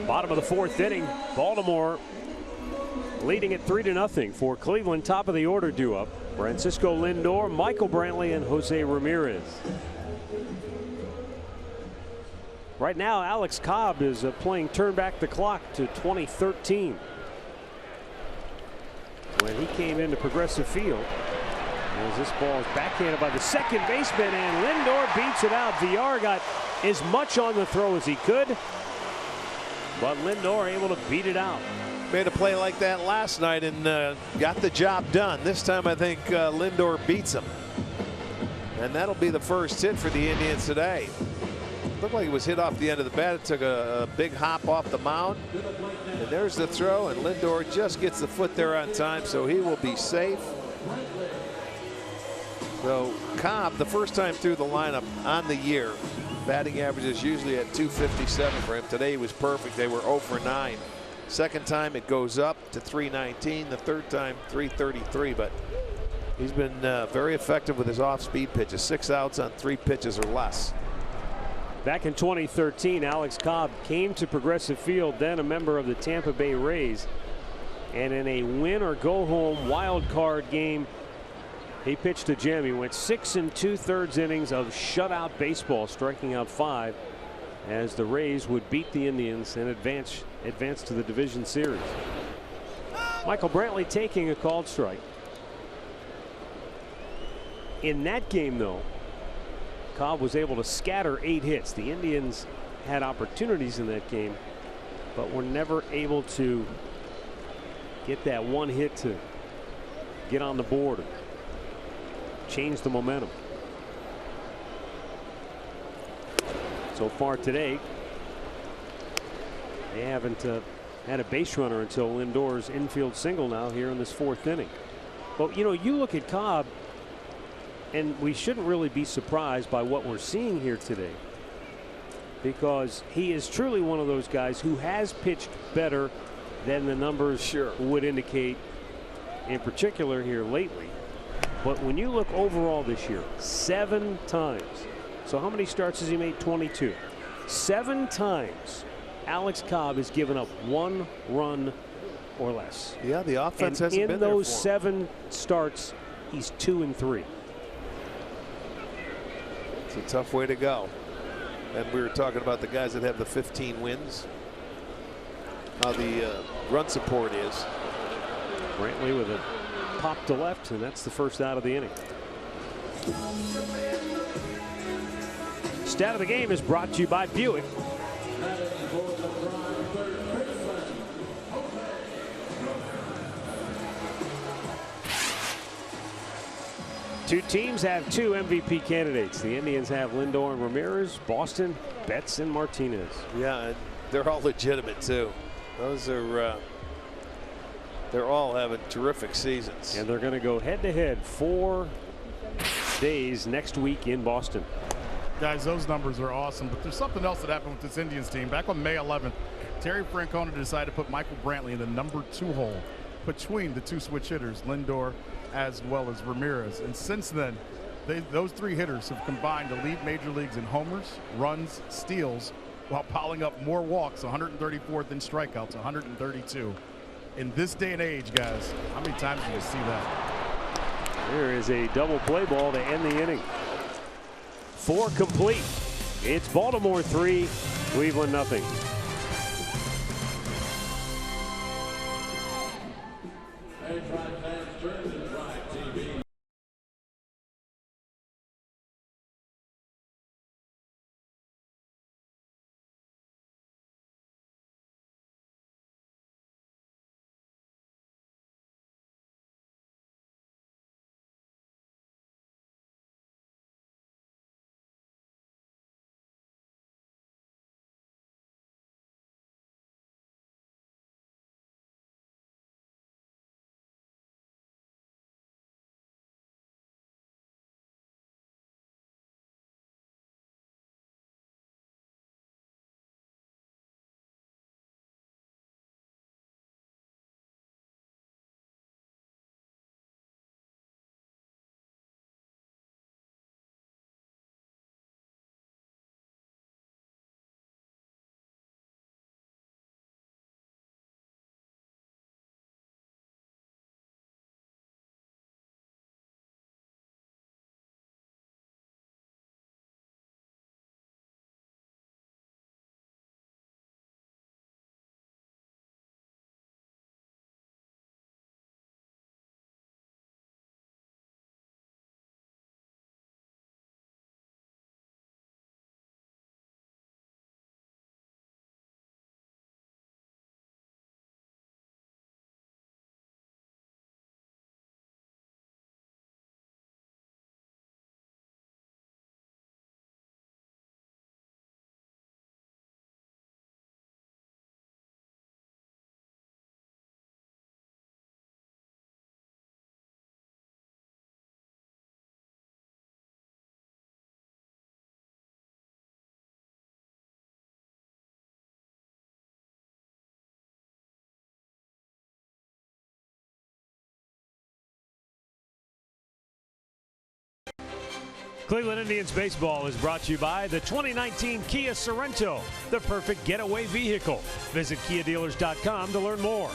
Bottom of the fourth inning, Baltimore leading it 3-0 for Cleveland. Top of the order due up. Francisco Lindor, Michael Brantley, and Jose Ramirez. Right now, Alex Cobb is playing turn back the clock to 2013, when he came into Progressive Field. As this ball is backhanded by the second baseman, and Lindor beats it out. Villar got as much on the throw as he could, but Lindor able to beat it out. Made a play like that last night and got the job done. This time I think Lindor beats him. And that'll be the first hit for the Indians today. Looked like it was hit off the end of the bat. It took a big hop off the mound. And there's the throw, and Lindor just gets the foot there on time, so he will be safe. So Cobb, the first time through the lineup on the year, batting average is usually at 257 for him. Today he was perfect. They were 0 for 9. Second time it goes up to 319. The third time 333. But he's been very effective with his off-speed pitches. 6 outs on 3 pitches or less. Back in 2013, Alex Cobb came to Progressive Field, then a member of the Tampa Bay Rays, and in a win or go home wild card game, he pitched a gem. He went 6 2/3 innings of shutout baseball, striking out 5, as the Rays would beat the Indians and advance to the division series. Michael Brantley taking a called strike. In that game, though, Cobb was able to scatter 8 hits. The Indians had opportunities in that game, but were never able to get that one hit to get on the board, change the momentum. So far today, they haven't had a base runner until Lindor's infield single now here in this 4th inning. But you know, you look at Cobb, And we shouldn't really be surprised by what we're seeing here today, because he is truly one of those guys who has pitched better than the numbers would indicate, in particular here lately. But when you look overall this year, 7 times. So how many starts has he made? 22. 7 times Alex Cobb has given up 1 run or less. Yeah, the offense hasn't been there. In there those for him. 7 starts, he's 2-3. It's a tough way to go. And we were talking about the guys that have the 15 wins. How the run support is. Brantley with a pop to left, and that's the first out of the inning. Stat of the game is brought to you by Buick. Two teams have 2 MVP candidates. The Indians have Lindor and Ramirez. Boston, Betts and Martinez. Yeah, and they're all legitimate too. Those are they're all having terrific seasons. And they're going to go head-to-head 4 days next week in Boston. Guys, those numbers are awesome, but there's something else that happened with this Indians team. Back on May 11th, Terry Francona decided to put Michael Brantley in the number 2 hole between the 2 switch hitters, Lindor as well as Ramirez. And since then, those 3 hitters have combined to lead major leagues in homers, runs, steals, while piling up more walks, 134th in strikeouts, 132. In this day and age, guys, how many times do you see that? There is a double play ball to end the inning. 4 complete. It's Baltimore 3, Cleveland nothing. Cleveland Indians baseball is brought to you by the 2019 Kia Sorento, the perfect getaway vehicle. Visit KiaDealers.com to learn more.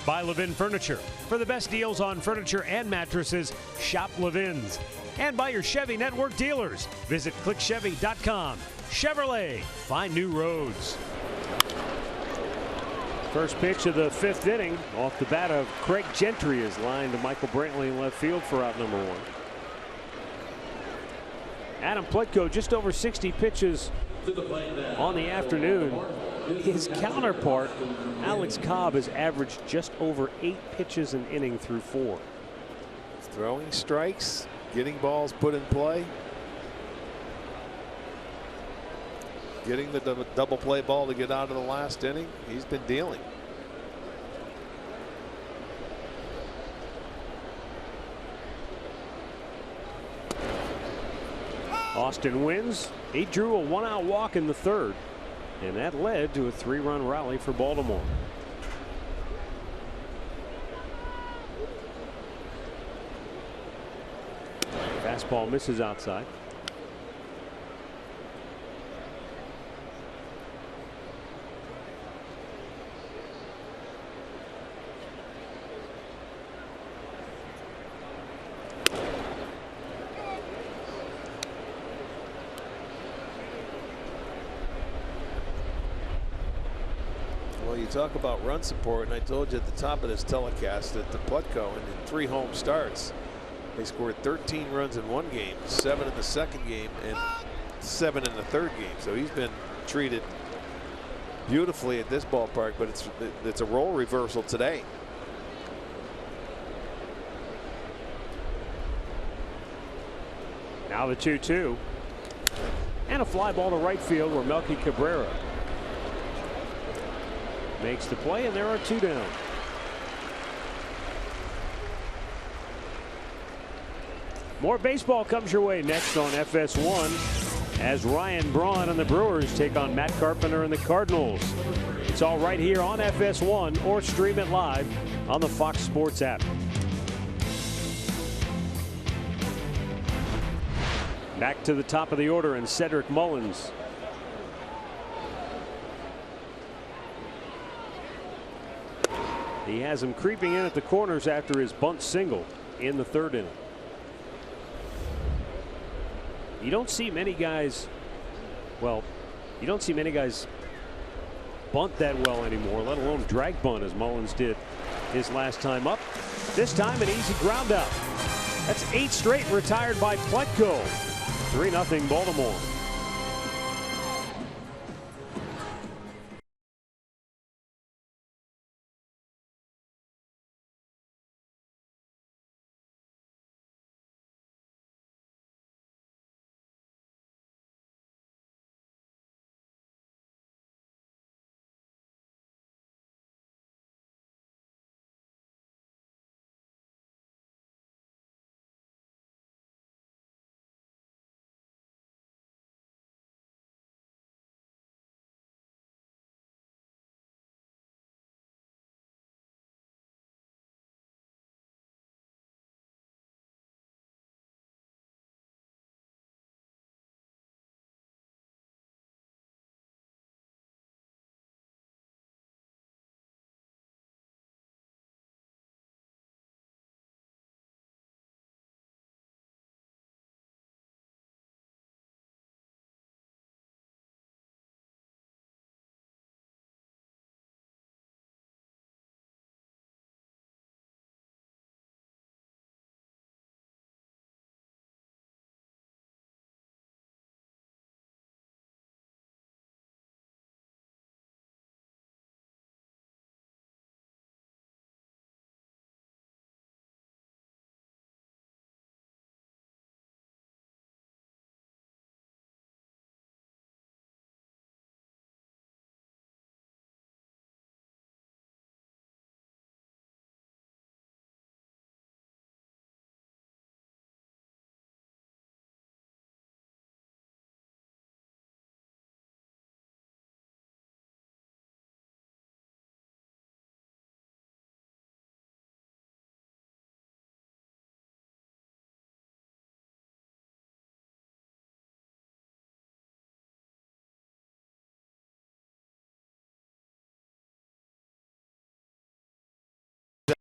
By Levin Furniture. For the best deals on furniture and mattresses, shop Levin's. And by your Chevy Network dealers. Visit ClickChevy.com. Chevrolet, find new roads. First pitch of the 5th inning off the bat of Craig Gentry is lined to Michael Brantley in left field for out number 1. Adam Plutko just over 60 pitches on the afternoon. His counterpart, Alex Cobb, has averaged just over 8 pitches an inning through 4. Throwing strikes, getting balls put in play. Getting the double play ball to get out of the last inning. He's been dealing. Austin wins. He drew a one-out walk in the third, and that led to a 3-run rally for Baltimore. Fastball misses outside. Well, you talk about run support, and I told you at the top of this telecast that the Plutko in 3 home starts, they scored 13 runs in one game, 7 in the second game, and 7 in the third game. So he's been treated beautifully at this ballpark, but it's a role reversal today. Now the 2-2. And a fly ball to right field where Melky Cabrera makes the play, and there are 2 down. More baseball comes your way next on FS1 as Ryan Braun and the Brewers take on Matt Carpenter and the Cardinals. It's all right here on FS1 or stream it live on the Fox Sports app. Back to the top of the order and Cedric Mullins. He has him creeping in at the corners after his bunt single in the third inning. You don't see many guys, well, you don't see many guys bunt that well anymore, let alone drag bunt as Mullins did his last time up. This time an easy ground out. That's 8 straight retired by Plutko. 3-0 Baltimore.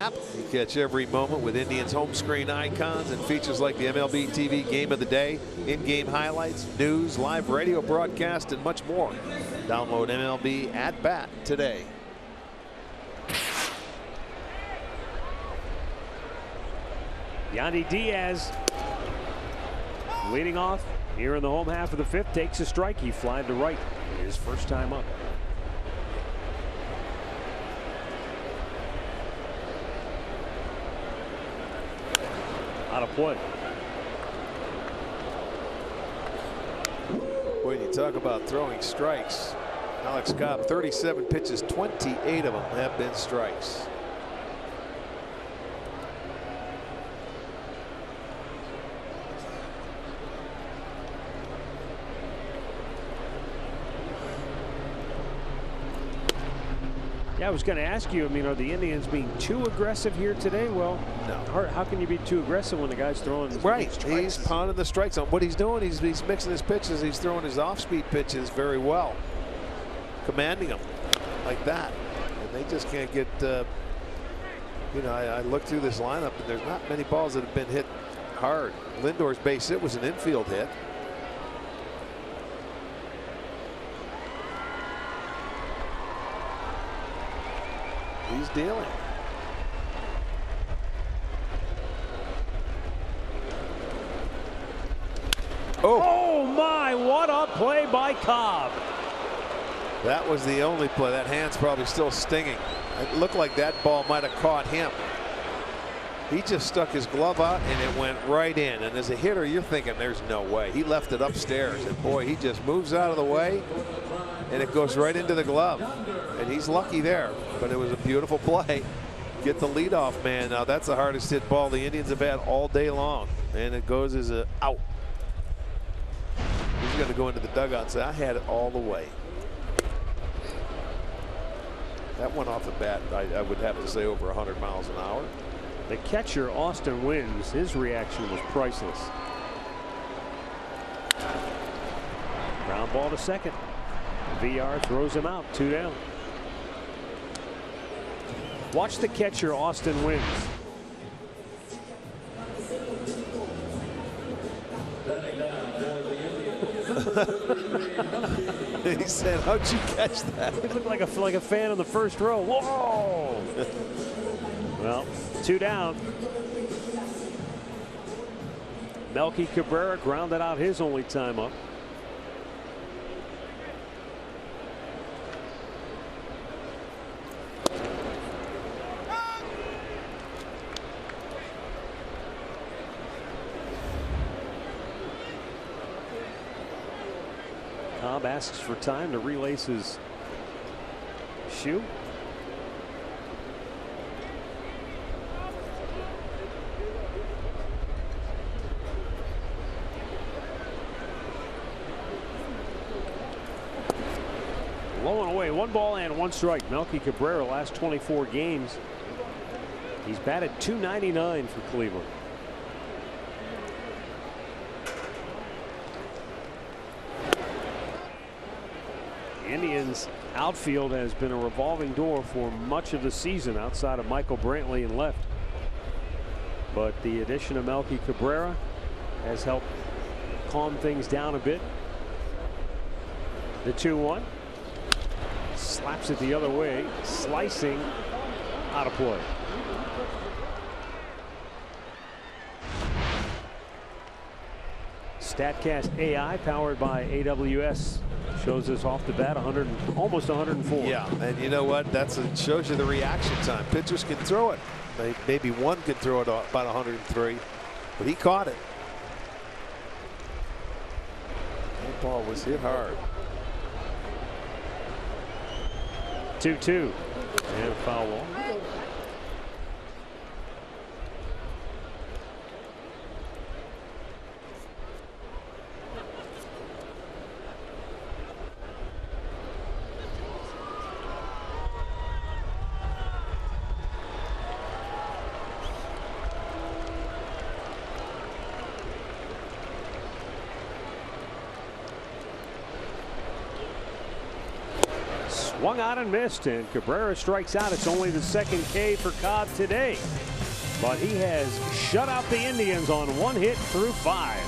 You catch every moment with Indians home screen icons and features like the MLB TV Game of the Day, in-game highlights, news, live radio broadcast, and much more. Download MLB at Bat today. Yandy Diaz leading off here in the home half of the 5th, takes a strike. He flied to right his first time up. Out of play. When you talk about throwing strikes, Alex Cobb, 37 pitches, 28 of them have been strikes. Yeah, I was going to ask you, I mean, are the Indians being too aggressive here today? Well, no. How can you be too aggressive when the guy's throwing right? Strikes? He's pounding the strike zone. What he's doing, he's mixing his pitches. He's throwing his off-speed pitches very well, commanding them like that, and they just can't get. You know, I looked through this lineup, and there's not many balls that have been hit hard. Lindor's base hit was an infield hit. He's dealing. Oh my, what a play by Cobb. That was the only play. That hand's probably still stinging. It looked like that ball might have caught him. He just stuck his glove out and it went right in. And as a hitter, you're thinking there's no way. He left it upstairs, and boy, he just moves out of the way and it goes right into the glove. And he's lucky there, but it was a beautiful play. Get the leadoff man. Now that's the hardest hit ball the Indians have had all day long, and it goes as a out. He's going to go into the dugout and say, I had it all the way. That went off the bat, I would have to say, over 100 miles an hour. The catcher, Austin Wins, his reaction was priceless. Ground ball to second. VR throws him out, 2 down. Watch the catcher, Austin Wins. He said, how'd you catch that? He looked like a fan in the first row. Whoa! Well, 2 down. Melky Cabrera grounded out his only time up. Cobb asks for time to relace his shoe. Low and away, 1 ball and 1 strike. Melky Cabrera, last 24 games, he's batted .299 for Cleveland. Indians outfield has been a revolving door for much of the season outside of Michael Brantley in left. But the addition of Melky Cabrera has helped calm things down a bit. The 2-1. Slaps it the other way, slicing, out of play. StatCast AI powered by AWS shows us off the bat almost 104. Yeah, and you know what? Shows you the reaction time. Pitchers can throw it. Maybe one can throw it about 103, but he caught it. That ball was hit hard. 2-2 and foul ball. Swung out and missed, and Cabrera strikes out. It's only the 2nd K for Cobb today, but he has shut out the Indians on 1 hit through 5.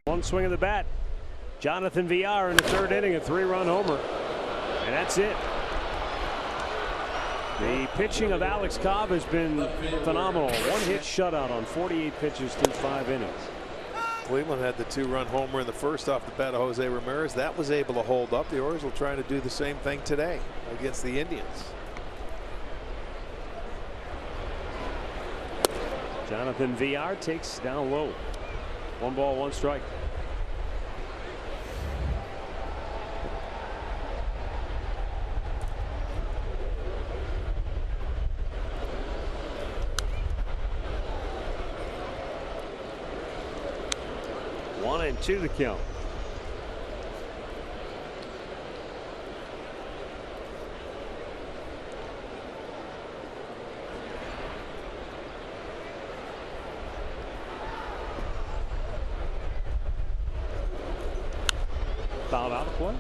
One swing of the bat. Jonathan Villar in the third inning, a 3-run homer. And that's it. The pitching of Alex Cobb has been phenomenal. 1-hit shutout on 48 pitches through 5 innings. Cleveland had the 2-run homer in the first off the bat of Jose Ramirez. That was able to hold up. The Orioles will try to do the same thing today against the Indians. Jonathan Villar takes down low. 1 ball, 1 strike. One and 2 the count. Fouled out of play.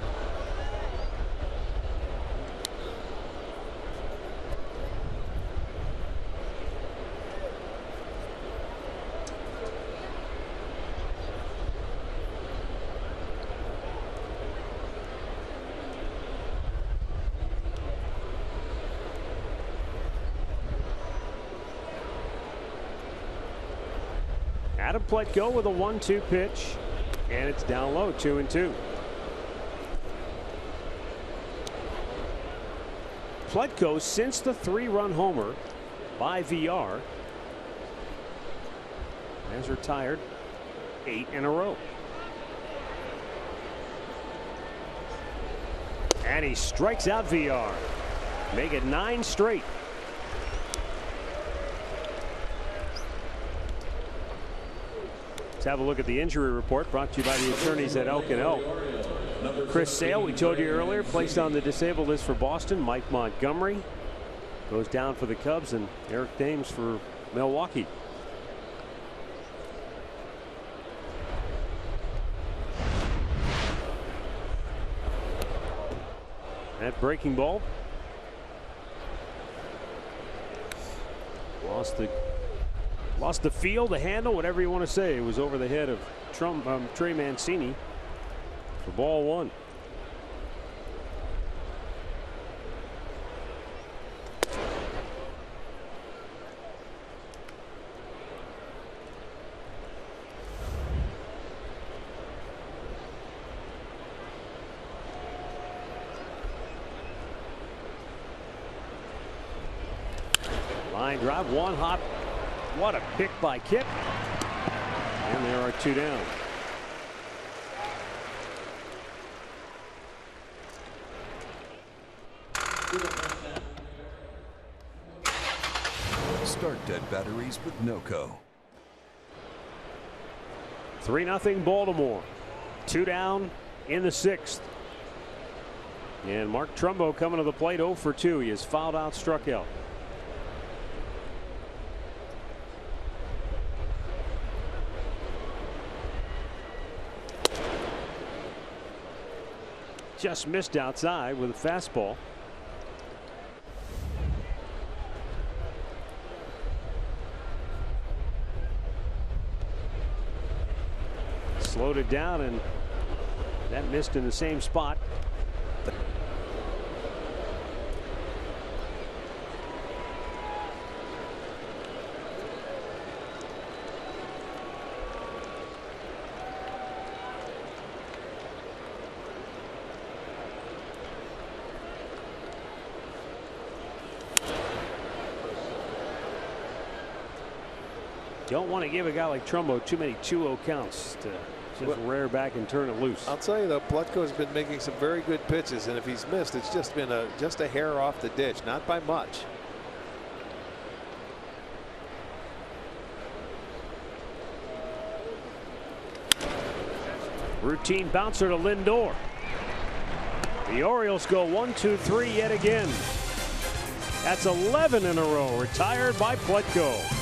Adam Pletko with a 1-2 pitch, and it's down low, 2-2. Pletko, since the 3-run homer by Villar, has retired 8 in a row. And he strikes out Villar. Make it 9 straight. Let's have a look at the injury report brought to you by the attorneys at Elk & Elk. Chris Sale, we told you earlier, placed on the disabled list for Boston. Mike Montgomery goes down for the Cubs, and Eric Thames for Milwaukee. That breaking ball lost the feel, the handle, whatever you want to say. It was over the head of Trey Mancini for ball 1. Line drive, 1 hop. What a pick by Kip. And there are 2 down. Start dead batteries with NOCO. 3-0 Baltimore. 2 down in the 6th. And Mark Trumbo coming to the plate, 0 for 2. He has fouled out, struck out. Just missed outside with a fastball. Slowed it down, and that missed in the same spot. Don't want to give a guy like Trumbo too many 2-0 counts to just rear back and turn it loose. I'll tell you though, Pletko has been making some very good pitches, and if he's missed, it's just been just a hair off the ditch, not by much. Routine bouncer to Lindor. The Orioles go 1-2-3 yet again. That's 11 in a row retired by Pletko.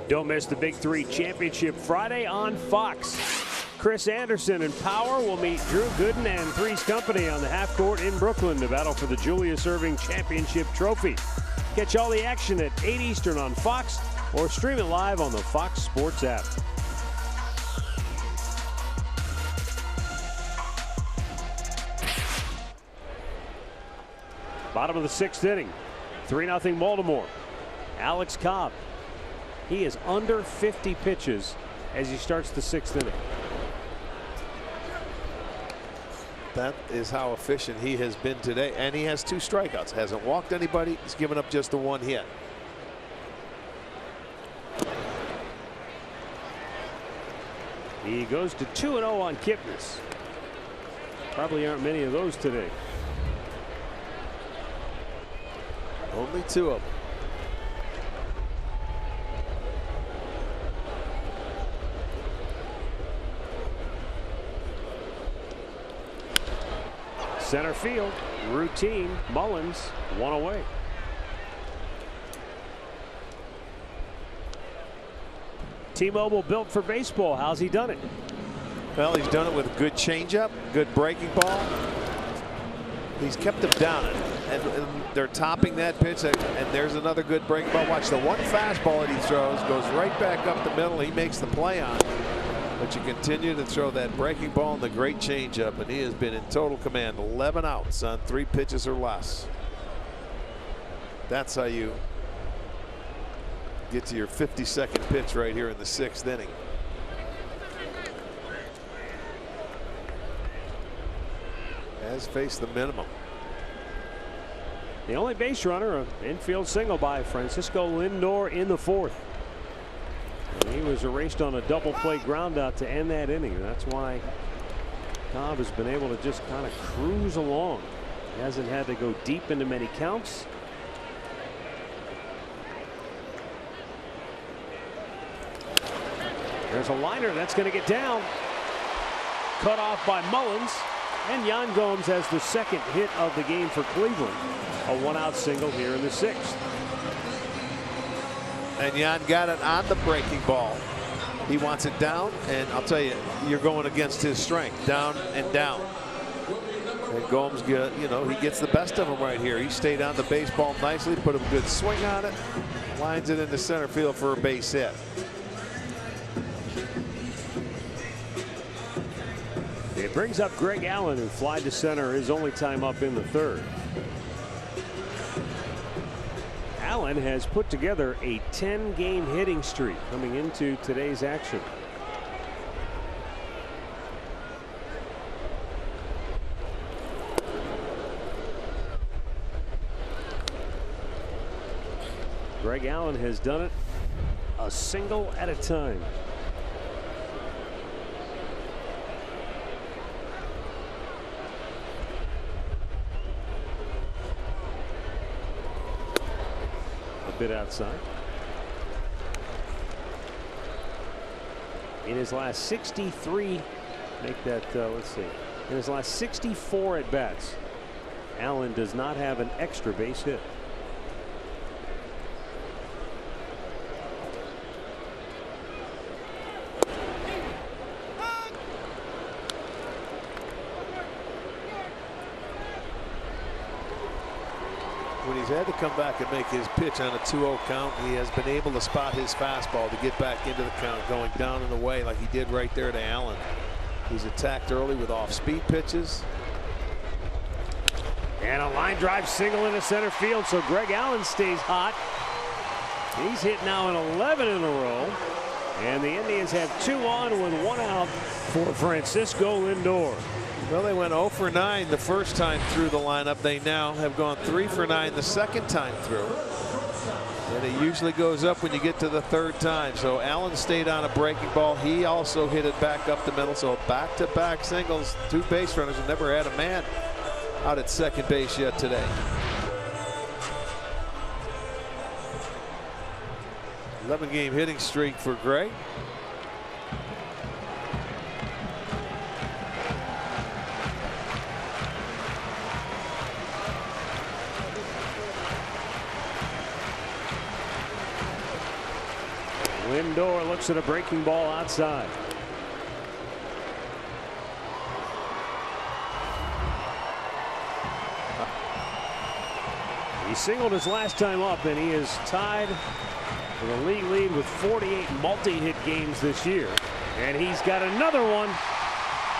Don't miss the Big Three Championship Friday on Fox. Chris Anderson and Power will meet Drew Gooden and Three's Company on the half court in Brooklyn to battle for the Julius Erving Championship Trophy. Catch all the action at 8 Eastern on Fox or stream it live on the Fox Sports app. Bottom of the 6th inning. 3-0 Baltimore. Alex Cobb. He is under 50 pitches as he starts the 6th inning. That is how efficient he has been today. And he has 2 strikeouts. Hasn't walked anybody. He's given up just the 1 hit. He goes to 2-0 on Kipnis. Probably aren't many of those today. Only 2 of them. Center field, routine. Mullins, 1 away. T-Mobile built for baseball. How's he done it? Well, he's done it with a good changeup, good breaking ball. He's kept them down, and they're topping that pitch. And there's another good breaking ball. Watch the 1 fastball that he throws goes right back up the middle. He makes the play on it. But you continue to throw that breaking ball and the great changeup, and he has been in total command. 11 outs on 3 pitches or less. That's how you get to your 52nd pitch right here in the 6th inning. Has faced the minimum. The only base runner, an infield single by Francisco Lindor in the 4th. And he was erased on a double play ground out to end that inning. That's why Cobb has been able to just kind of cruise along. He hasn't had to go deep into many counts. There's a liner that's going to get down. Cut off by Mullins. And Yan Gomes has the 2nd hit of the game for Cleveland. A 1-out single here in the 6th. And Yan got it on the breaking ball. He wants it down, and I'll tell you, you're going against his strength, down and down. And Gomes, you know, he gets the best of him right here. He stayed on the baseball nicely, put a good swing on it, lines it into center field for a base hit. It brings up Greg Allen, who flied to center his only time up in the 3rd. Allen has put together a 10-game hitting streak coming into today's action. Greg Allen has done it a single at a time. Bit outside. In his last 63, make that let's see, in his last 64 at bats, Allen does not have an extra base hit. When he's had to come back and make his pitch on a 2-0 count, he has been able to spot his fastball to get back into the count, going down and away like he did right there to Allen. He's attacked early with off-speed pitches. And a line drive single into center field, so Greg Allen stays hot. He's hit now in 11 in a row. And the Indians have 2 on with 1 out for Francisco Lindor. Well, they went 0 for 9 the first time through the lineup. They now have gone 3 for 9 the second time through. And it usually goes up when you get to the 3rd time. So Allen stayed on a breaking ball. He also hit it back up the middle. So back-to-back singles. 2 base runners have never had a man out at second base yet today. 11-game hitting streak for Gray. Lindor looks at a breaking ball outside. He singled his last time up, and he is tied for the league lead with 48 multi-hit games this year. And he's got another one.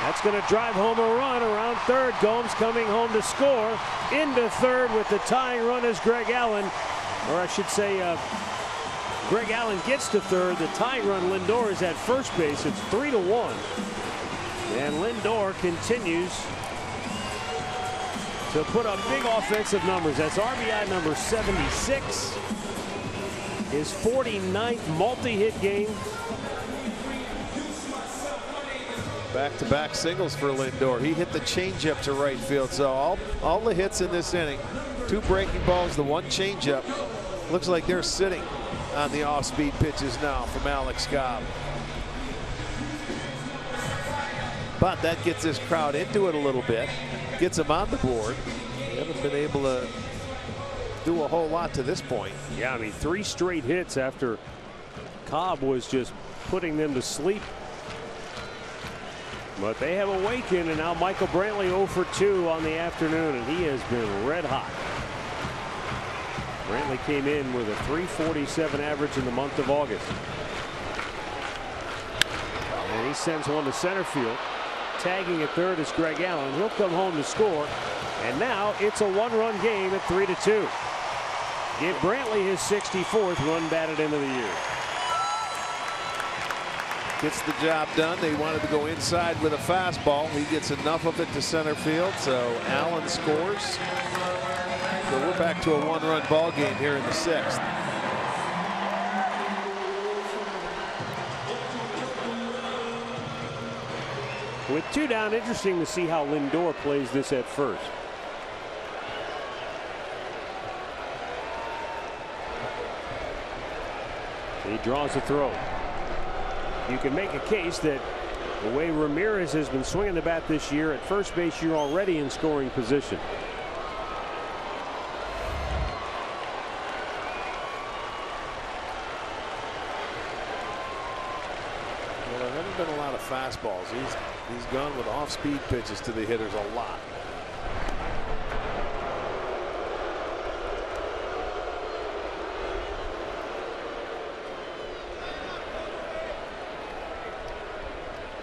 That's going to drive home a run around third. Gomes coming home to score. Into third with the tying run is Greg Allen. Or I should say Greg Allen gets to third. The tying run, Lindor, is at first base. It's 3-1. And Lindor continues to put up big offensive numbers. That's RBI number 76. His 49th multi-hit game. Back-to-back singles for Lindor. He hit the changeup to right field. So all the hits in this inning, 2 breaking balls, the 1 changeup. Looks like they're sitting on the off-speed pitches now from Alex Cobb. But that gets this crowd into it a little bit, gets them on the board. They haven't been able to do a whole lot to this point. Yeah, I mean, 3 straight hits after Cobb was just putting them to sleep. But they have awakened, and now Michael Brantley 0 for 2 on the afternoon, and he has been red hot. Brantley came in with a .347 average in the month of August. And he sends one to center field. Tagging at third is Greg Allen. He'll come home to score. And now it's a 1-run game at 3-2. Give Brantley his 64th run batted into the year. Gets the job done. They wanted to go inside with a fastball. He gets enough of it to center field, so Allen scores. So we're back to a 1-run ball game here in the 6th. With 2 down, interesting to see how Lindor plays this at first. He draws a throw. You can make a case that the way Ramirez has been swinging the bat this year, at first base you're already in scoring position. Well, there haven't been a lot of fastballs. He's gone with off-speed pitches to the hitters a lot.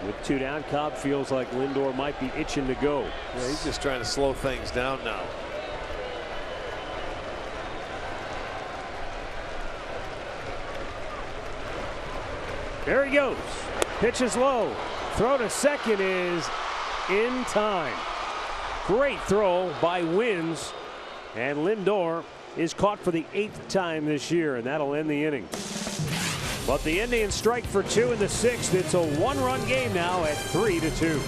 With 2 down, Cobb feels like Lindor might be itching to go. Yeah, he's just trying to slow things down now. There he goes. Pitch is low. Throw to second is in time. Great throw by Wins. And Lindor is caught for the 8th time this year, and that'll end the inning. But the Indians strike for 2 in the 6th. It's a 1-run game now at 3-2.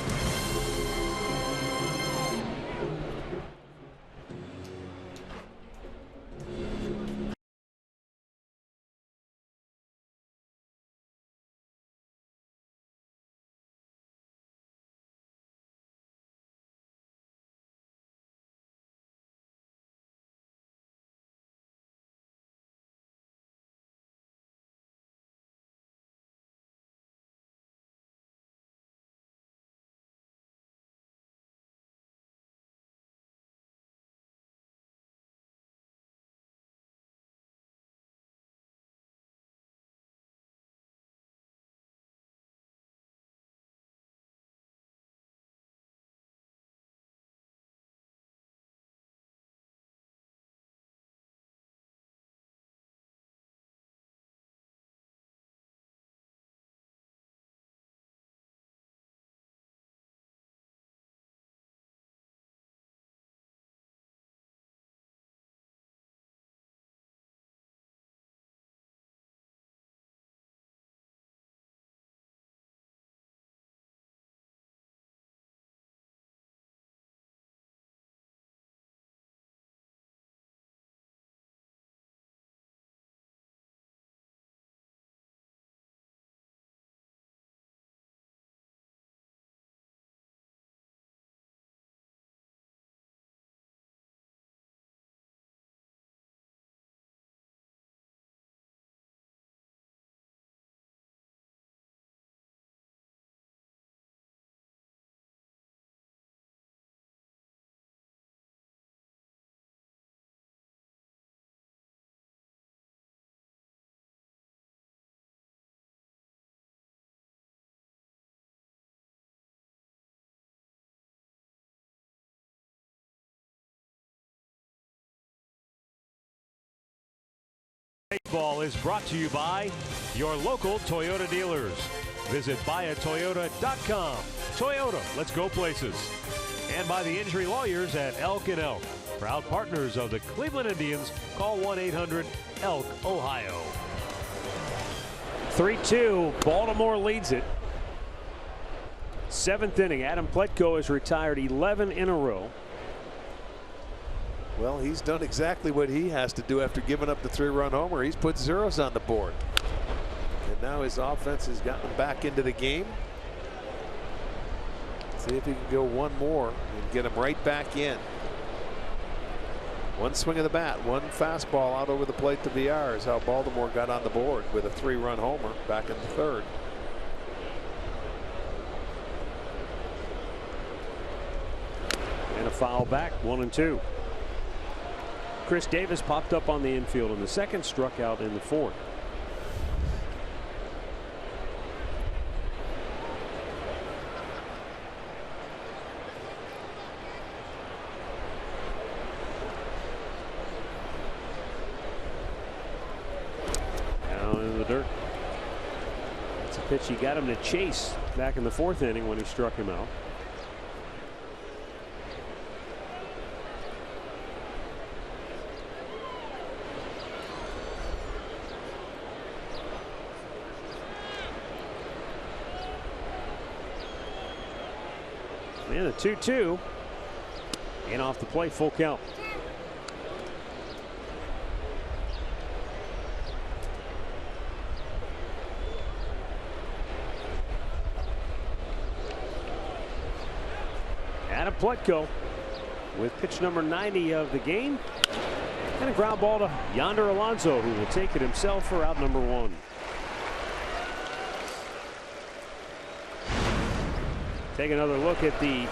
Baseball is brought to you by your local Toyota dealers. Visit buyatoyota.com. Toyota, let's go places. And by the injury lawyers at Elk & Elk. Proud partners of the Cleveland Indians. Call 1-800-ELK, Ohio. 3-2, Baltimore leads it. 7th inning, Adam Pletko has retired 11 in a row. Well, he's done exactly what he has to do after giving up the 3-run homer. He's put zeros on the board. And now his offense has gotten him back into the game. See if he can go one more and get him right back in. One swing of the bat, one fastball out over the plate to VR is how Baltimore got on the board with a 3-run homer back in the 3rd. And a foul back, 1-2. Chris Davis popped up on the infield in the 2nd, struck out in the 4th. Down in the dirt. That's a pitch he got him to chase back in the 4th inning when he struck him out. And a 2-2. And off the plate, full count. Adam Pletko with pitch number 90 of the game. And a ground ball to Yonder Alonso, who will take it himself for out number 1. Take another look at the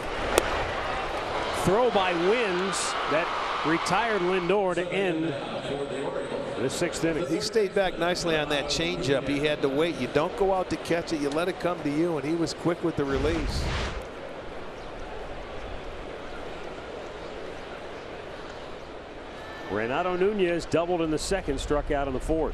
throw by Wins that retired Lindor to end the 6th inning. He stayed back nicely on that changeup. He had to wait. You don't go out to catch it. You let it come to you, and he was quick with the release. Renato Nunez doubled in the 2nd, struck out in the 4th.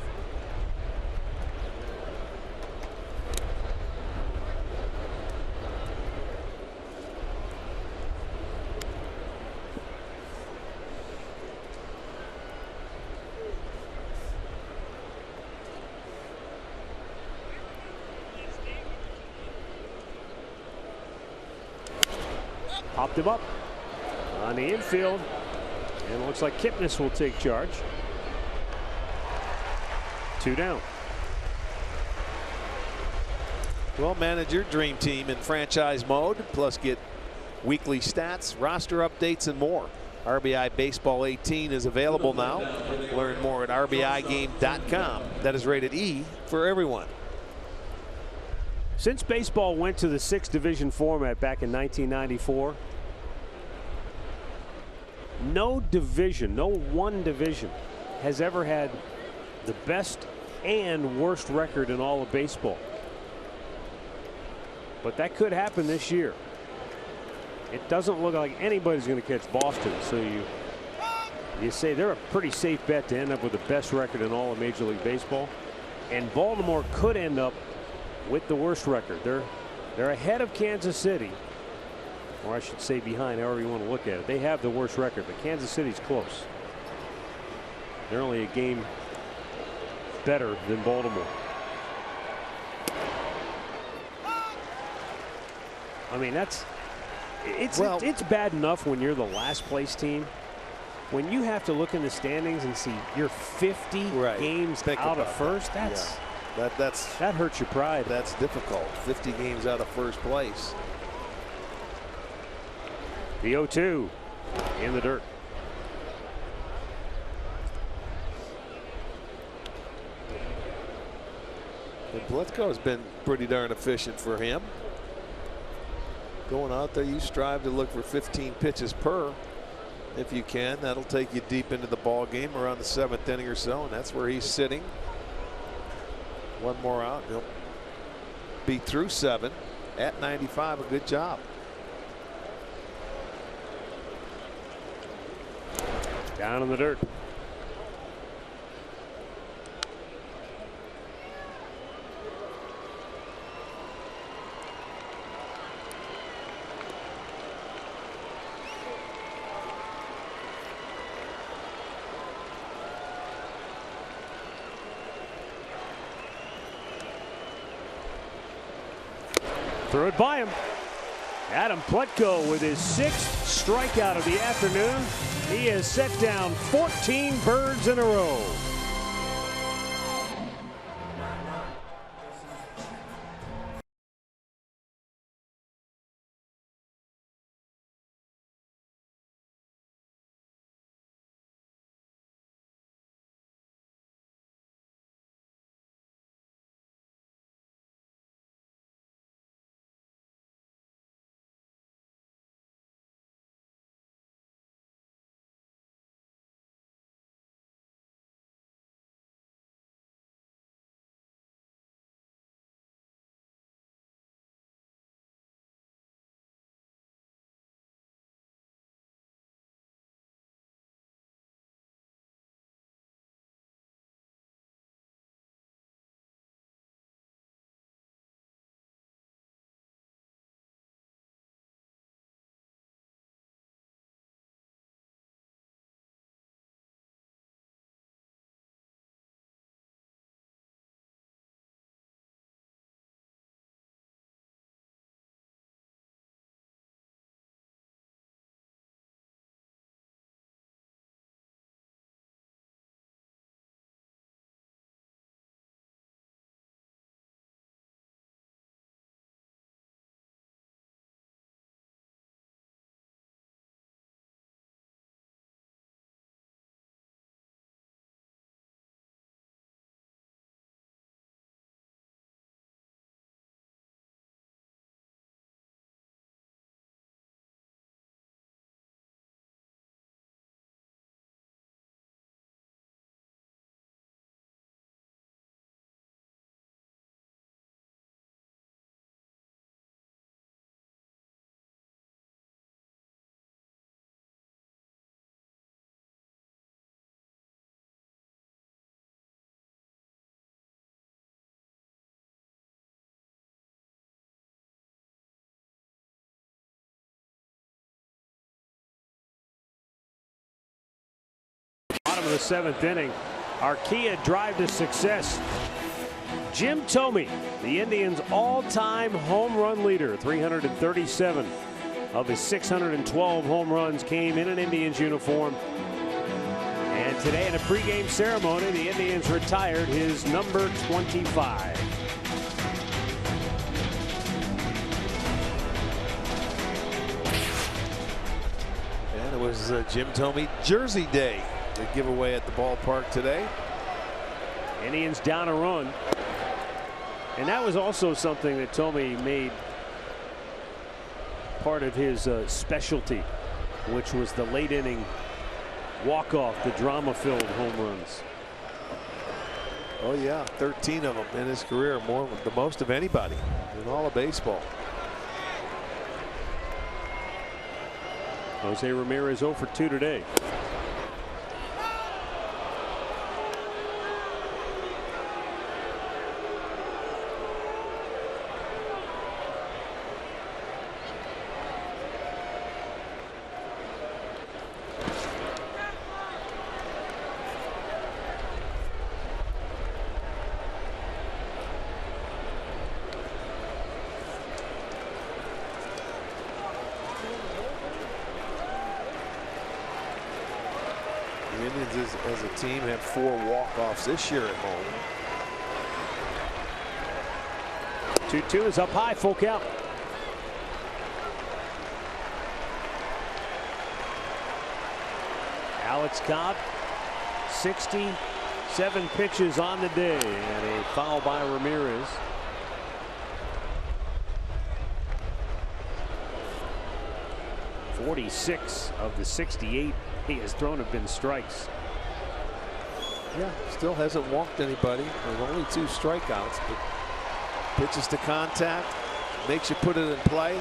Popped him up on the infield, and it looks like Kipnis will take charge. 2 down. Well, manage your dream team in franchise mode, plus get weekly stats, roster updates, and more. RBI Baseball 18 is available now. Learn more at RBIGame.com. That is rated E for everyone. Since baseball went to the 6th division format back in 1994, no division, no one division has ever had the best and worst record in all of baseball. But that could happen this year. It doesn't look like anybody's going to catch Boston, so you say they're a pretty safe bet to end up with the best record in all of Major League Baseball. And Baltimore could end up with the worst record. They're ahead of Kansas City, or I should say behind, however you want to look at it. They have the worst record, but Kansas City's close. They're only a game better than Baltimore. I mean, it's bad enough when you're the last place team. When you have to look in the standings and see you're 50 games out of first, that hurts your pride. That's difficult. 50 games out of first place. The 0-2 in the dirt. And Pletko's been pretty darn efficient for him. Going out there, you strive to look for 15 pitches per if you can. That'll take you deep into the ball game around the 7th inning or so, and that's where he's sitting. One more out, he'll be through 7 at 95. A good job. Down in the dirt. Threw it by him. Adam Pletko with his 6th strikeout of the afternoon. He has set down 14 birds in a row. Bottom of the 7th inning. Arcia drive to success. Jim Thome, the Indians' all-time home run leader, 337 of his 612 home runs came in an Indians uniform. And today in a pregame ceremony, the Indians retired his number 25. And it was Jim Thome Jersey Day. The giveaway at the ballpark today. Indians down a run. And that was also something that Thome made part of his specialty, which was the late inning walk-off, the drama-filled home runs. Oh yeah, 13 of them in his career, the most of anybody in all of baseball. Jose Ramirez 0 for 2 today. The Indians as a team have 4 walk-offs this year at home. 2-2 is up high, full count. Alex Cobb, 67 pitches on the day, and a foul by Ramirez. .46 of the 68 he has thrown have been strikes. Yeah, still hasn't walked anybody. There's only 2 strikeouts, but pitches to contact, makes you put it in play.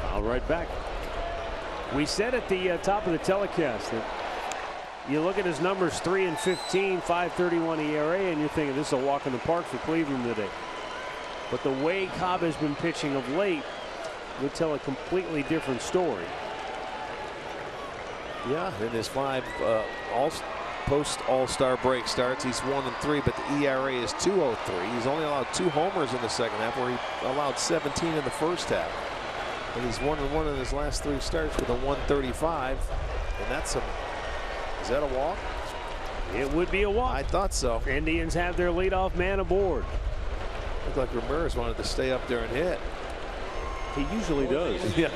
Foul right back. We said at the top of the telecast that you look at his numbers, 3 and 15, 5.31 ERA, and you're thinking this is a walk in the park for Cleveland today. But the way Cobb has been pitching of late would tell a completely different story. Yeah, in his 5 post All-Star break starts. He's 1-3, but the ERA is 2.03. He's only allowed 2 homers in the second half, where he allowed 17 in the first half. And he's 1-1 in his last 3 starts with a 1.35, and that's is that a walk? It would be a walk. I thought so. Indians have their leadoff man aboard. Looked like Ramirez wanted to stay up there and hit. He usually does. Yeah.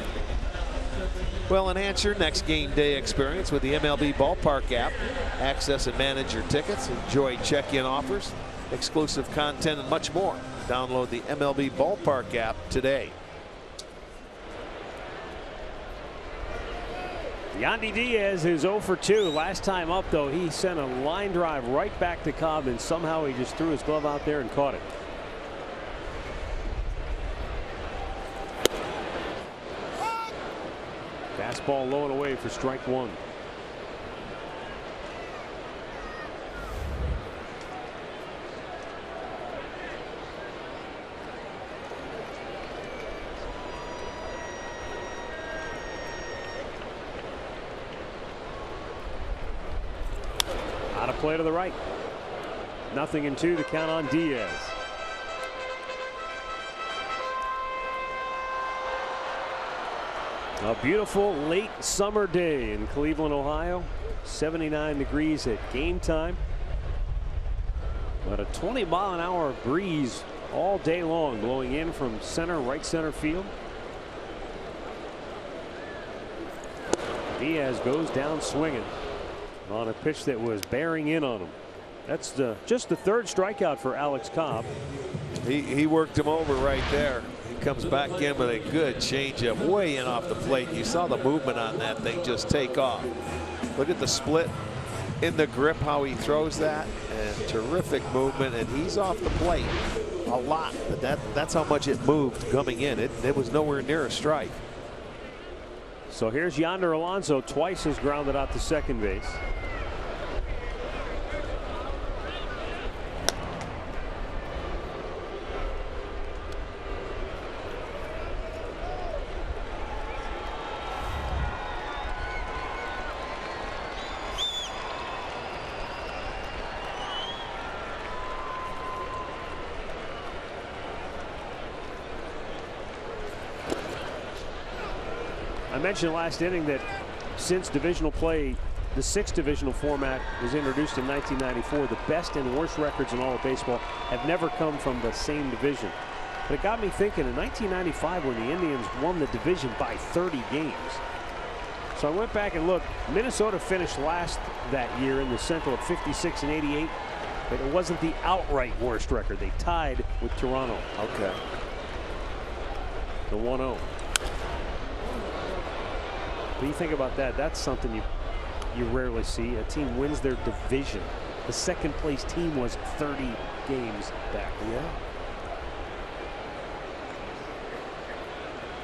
Well, enhance your next game day experience with the MLB Ballpark app. Access and manage your tickets, enjoy check-in offers, exclusive content, and much more. Download the MLB Ballpark app today. Yandy Diaz is 0 for 2. Last time up, though, he sent a line drive right back to Cobb, and somehow he just threw his glove out there and caught it. Fastball low and away for strike 1. Out of play to the right. 0-2, the count on Diaz. A beautiful late summer day in Cleveland, Ohio. 79 degrees at game time. But a 20-mile-an-hour breeze all day long blowing in from right center field. Diaz goes down swinging on a pitch that was bearing in on him. That's just the 3rd strikeout for Alex Cobb. He worked him over right there. He comes back in with a good changeup way in off the plate. You saw the movement on that thing just take off. Look at the split in the grip, how he throws that, and terrific movement. And he's off the plate a lot, but that's how much it moved coming in. It was nowhere near a strike. So here's Yonder Alonso, twice has grounded out to second base. I mentioned last inning that since divisional play, the 6th divisional format was introduced in 1994, the best and worst records in all of baseball have never come from the same division. But it got me thinking, in 1995, when the Indians won the division by 30 games. So I went back and looked. Minnesota finished last that year in the Central at 56 and 88, but it wasn't the outright worst record. They tied with Toronto. Okay. The 1-0. What do you think about that? That's something you rarely see. A team wins their division. The 2nd place team was 30 games back. Yeah.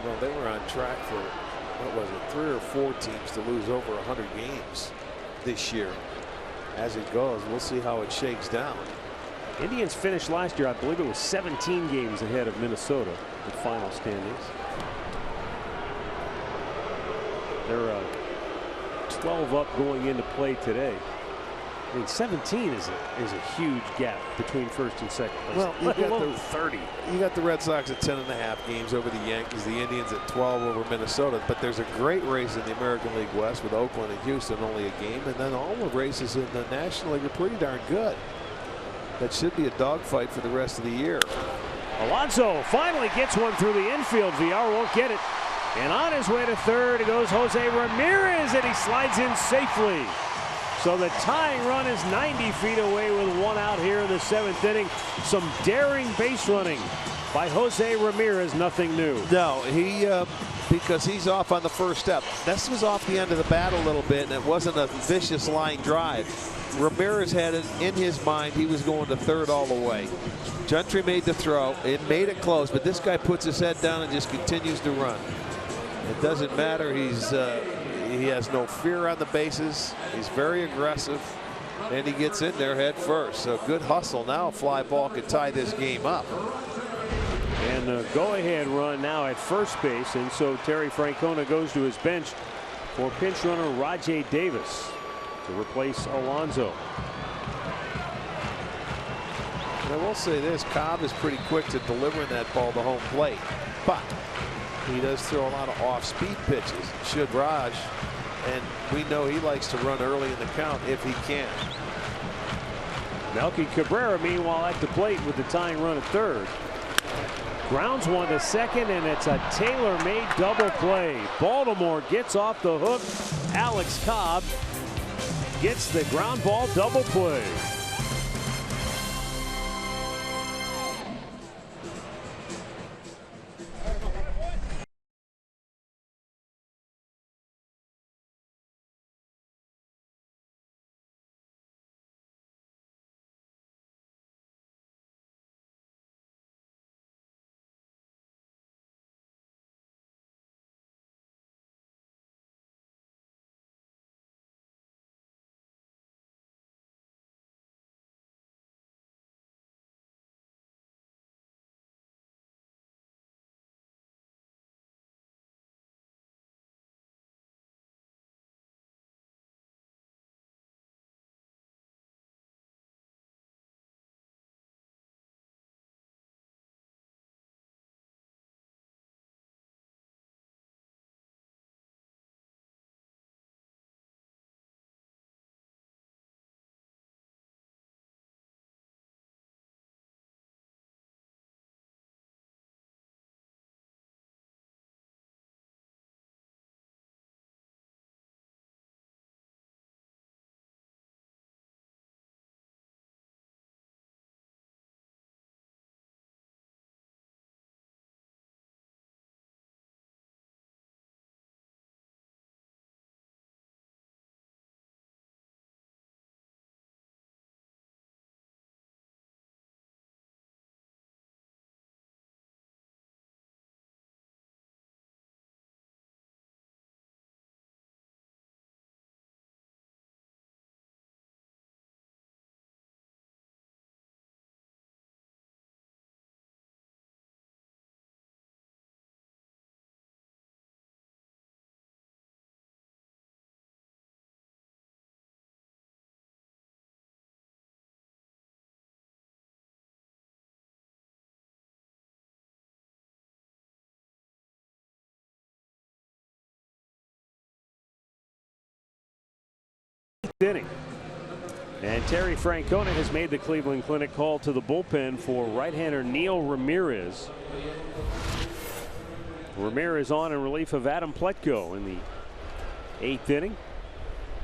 Well, they were on track for, what was it, 3 or 4 teams to lose over 100 games this year. As it goes, we'll see how it shakes down. Indians finished last year, I believe it was 17 games ahead of Minnesota in final standings. They're 12 up going into play today. I mean, 17 is a huge gap between 1st and 2nd place. Well, you got 30. You got the Red Sox at 10.5 games over the Yankees, the Indians at 12 over Minnesota. But there's a great race in the American League West with Oakland and Houston only a game, and then all the races in the National League are pretty darn good. That should be a dogfight for the rest of the year. Alonso finally gets one through the infield. VR won't get it. And on his way to 3rd goes Jose Ramirez, and he slides in safely. So the tying run is 90 feet away with 1 out here in the 7th inning. Some daring base running by Jose Ramirez, nothing new. No, because he's off on the first step. This was off the end of the bat a little bit, and it wasn't a vicious line drive. Ramirez had it in his mind. He was going to 3rd all the way. Gentry made the throw. It made it close, but this guy puts his head down and just continues to run. It doesn't matter. He has no fear on the bases. He's very aggressive, and he gets in there head first. So good hustle. Now a fly ball could tie this game up. And a go-ahead run now at first base, and so Terry Francona goes to his bench for pinch runner Rajay Davis. to replace Alonso. And I will say this, Cobb is pretty quick to delivering that ball to home plate, but he does throw a lot of off-speed pitches. Should Raj, and we know he likes to run early in the count if he can. Melky Cabrera, meanwhile, at the plate with the tying run at third. Grounds one to second, and it's a tailor-made double play. Baltimore gets off the hook. Alex Cobb gets the ground ball double play. Inning. And Terry Francona has made the Cleveland Clinic call to the bullpen for right-hander Neil Ramirez. Ramirez on in relief of Adam Pletko in the 8th inning.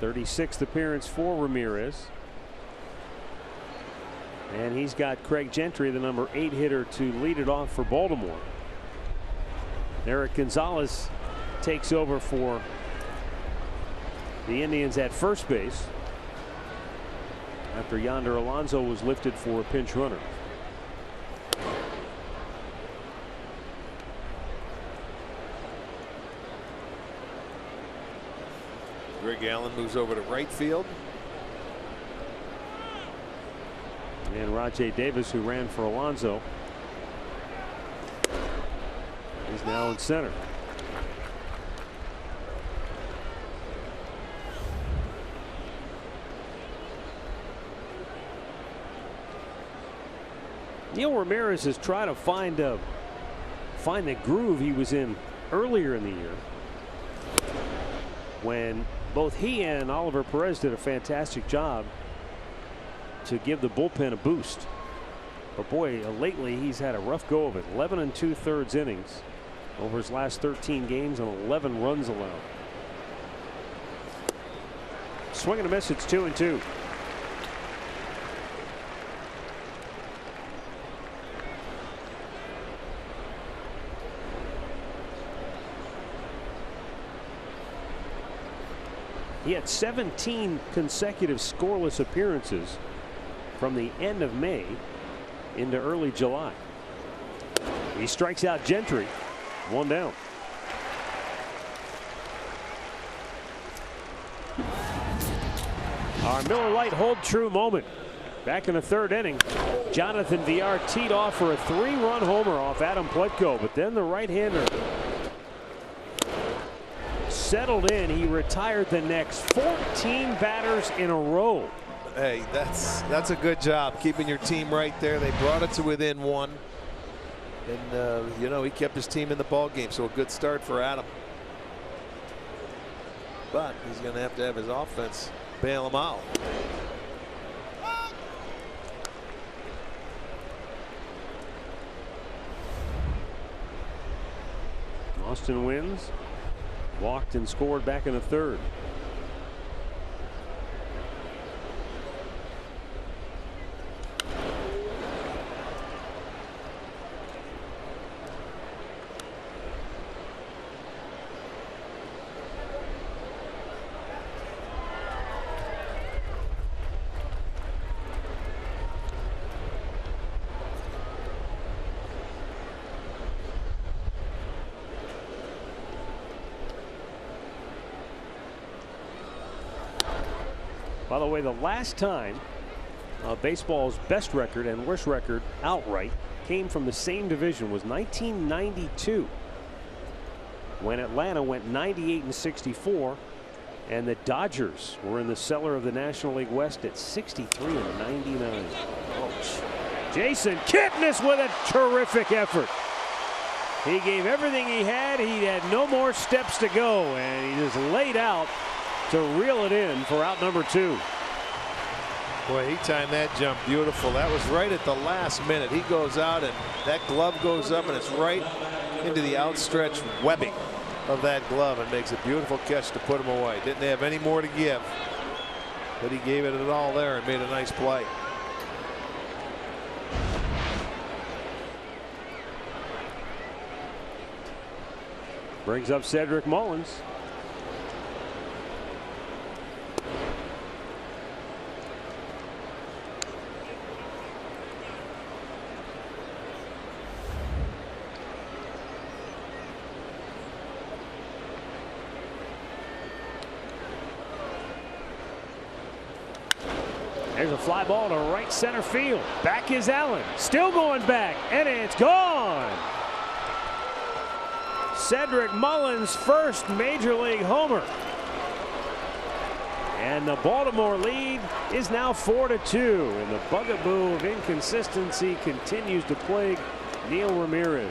36th appearance for Ramirez. And he's got Craig Gentry, the number 8 hitter, to lead it off for Baltimore. Eric Gonzalez takes over for the Indians at first base after Yonder Alonso was lifted for a pinch runner. Greg Allen moves over to right field. And Rajay Davis, who ran for Alonso, is now in center. Neil Ramirez is trying to find the groove he was in earlier in the year, when both he and Oliver Perez did a fantastic job to give the bullpen a boost. But boy, lately he's had a rough go of it. 11 2/3 innings over his last 13 games and 11 runs allowed. Swing and a miss. It's 2-2. He had 17 consecutive scoreless appearances from the end of May into early July. He strikes out Gentry. 1 down. Our Miller Lite hold true moment. Back in the 3rd inning, Jonathan Villar teed off for a 3-run homer off Adam Pletko, but then the right-hander settled in. He retired the next 14 batters in a row. Hey, that's a good job keeping your team right there. They brought it to within one, and you know, he kept his team in the ball game. So a good start for Adam. But he's going to have his offense bail him out. Austin wins. Walked and scored back in the third. By the way, the last time baseball's best record and worst record outright came from the same division was 1992, when Atlanta went 98-64, and the Dodgers were in the cellar of the National League West at 63-99. Jason Kipnis with a terrific effort. He gave everything he had. He had no more steps to go, and he just laid out to reel it in for out number 2. Boy, he timed that jump beautiful. That was right at the last minute. He goes out and that glove goes up and it's right into the outstretched webbing of that glove and makes a beautiful catch to put him away. Didn't have any more to give, but he gave it all there and made a nice play. Brings up Cedric Mullins. There's a fly ball to right center field. Back is Allen. Still going back, and it's gone. Cedric Mullins' first major league homer. And the Baltimore lead is now 4-2. And the bugaboo of inconsistency continues to plague Neil Ramirez.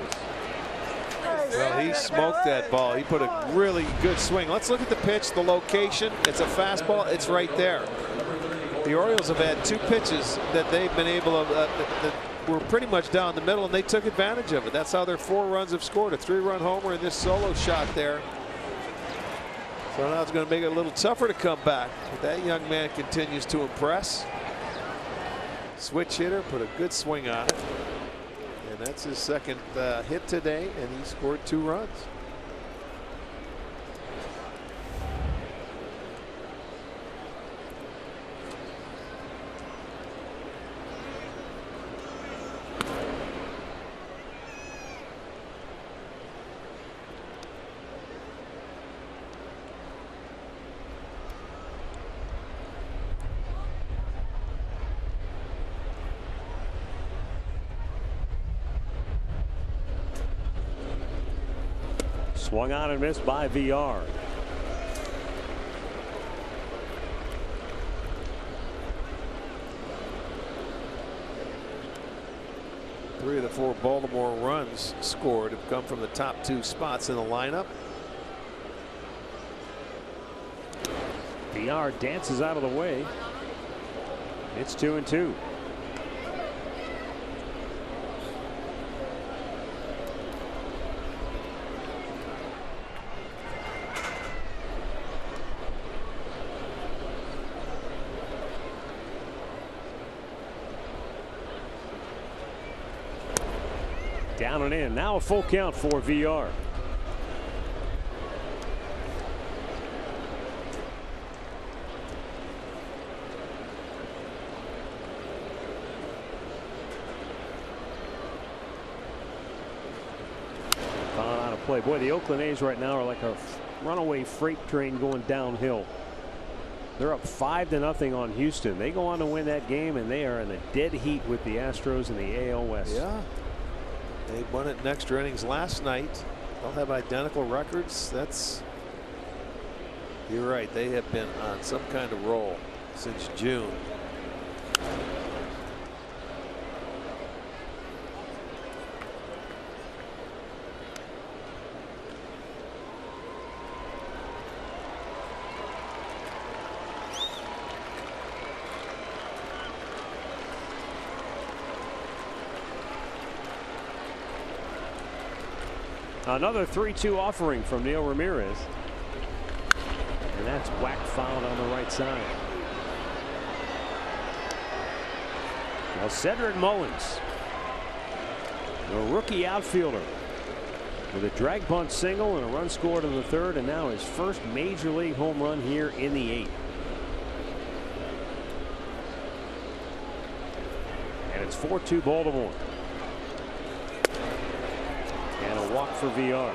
Well, he smoked that ball. He put a really good swing. Let's look at the pitch, the location. It's a fastball. It's right there. The Orioles have had 2 pitches that they've been able to that were pretty much down the middle, and they took advantage of it. That's how their 4 runs have scored. A 3-run homer and this solo shot there. So now it's going to make it a little tougher to come back. But that young man continues to impress. Switch hitter, put a good swing on it. And that's his second hit today, and he scored 2 runs. Swung on and missed by VR. Three of the 4 Baltimore runs scored have come from the top 2 spots in the lineup. VR dances out of the way. It's 2-2. Down and in. Now a full count for VR. On a play. Boy, the Oakland A's right now are like a runaway freight train going downhill. They're up 5-0 on Houston. They go on to win that game, and they are in a dead heat with the Astros in the AL West. Yeah. They won it in extra innings last night. They'll have identical records. That's You're right. They have been on some kind of roll since June. Another 3-2 offering from Neil Ramirez. And that's whack fouled on the right side. Now Cedric Mullins, the rookie outfielder, with a drag bunt single and a run scored in the third, and now his first major league home run here in the 8th. And it's 4-2 Baltimore. And a walk for VR.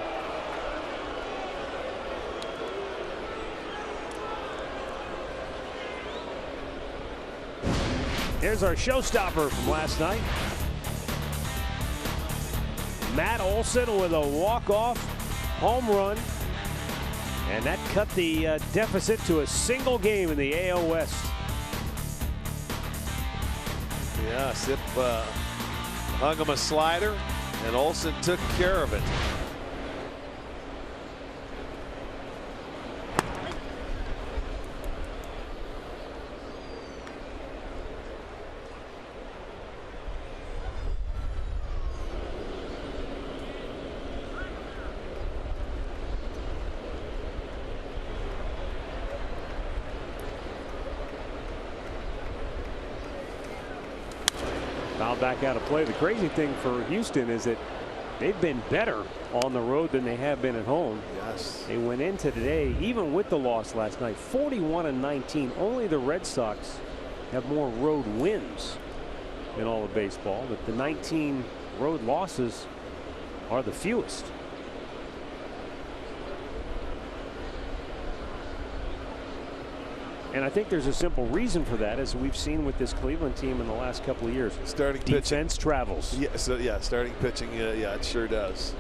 Here's our showstopper from last night. Matt Olson with a walk-off home run. And that cut the deficit to a single game in the AL West. Yeah, Sip hung him a slider, and Olson took care of it. Foul back out of play. The crazy thing for Houston is that they've been better on the road than they have been at home. Yes. They went into today, even with the loss last night, 41-19. Only the Red Sox have more road wins in all of baseball, but the 19 road losses are the fewest. And I think there's a simple reason for that, as we've seen with this Cleveland team in the last couple of years. Starting defense pitching travels. Yeah, so yeah, starting pitching, yeah, it sure does.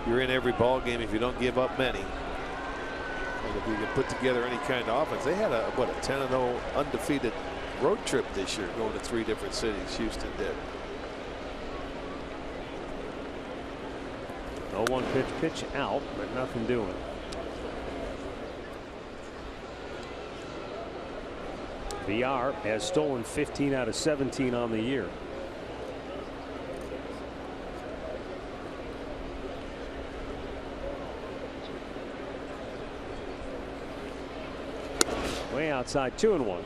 You're in every ball game if you don't give up many. And if you can put together any kind of offense. They had a 10-0 undefeated road trip this year, going to 3 different cities. Houston did. 0-1 pitch out, but nothing doing. VR has stolen 15 out of 17 on the year. Way outside, 2-1.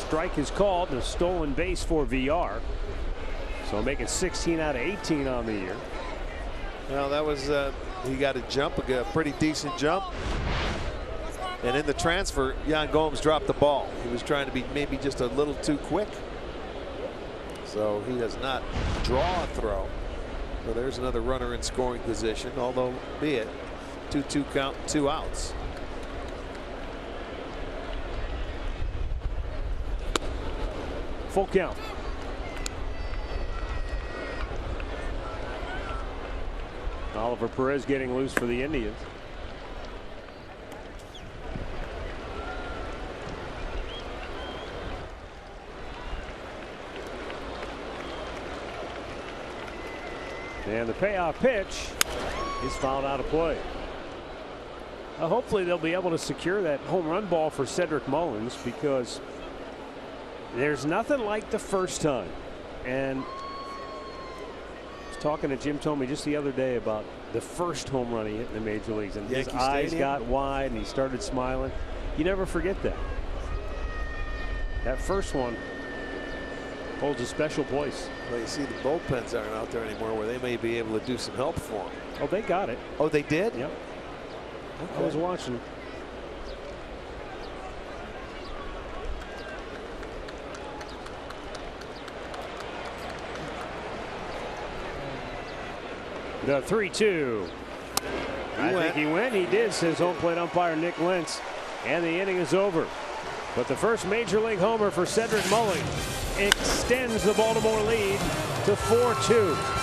Strike is called, and a stolen base for VR. So make it 16 out of 18 on the year. Well, that was he got a jump, a pretty decent jump. And in the transfer, Yan Gomes dropped the ball. He was trying to be maybe just a little too quick. So he does not draw a throw. So there's another runner in scoring position, although be it 2-2 count, 2 outs. Full count. Oliver Perez getting loose for the Indians. And the payoff pitch is fouled out of play. Hopefully they'll be able to secure that home run ball for Cedric Mullins, because there's nothing like the first time. And I was talking to Jim Thome just the other day about the first home run he hit in the major leagues, and his eyes got wide and he started smiling. You never forget that. That first one holds a special place. Well, you see the bullpens aren't out there anymore, where they may be able to do some help for him. Oh, they got it. Oh, they did? Yep. Okay. I was watching. The 3-2. I think he went. He did, says home plate umpire Nick Lentz. And the inning is over. But the first major league homer for Cedric Mullins extends the Baltimore lead to 4-2.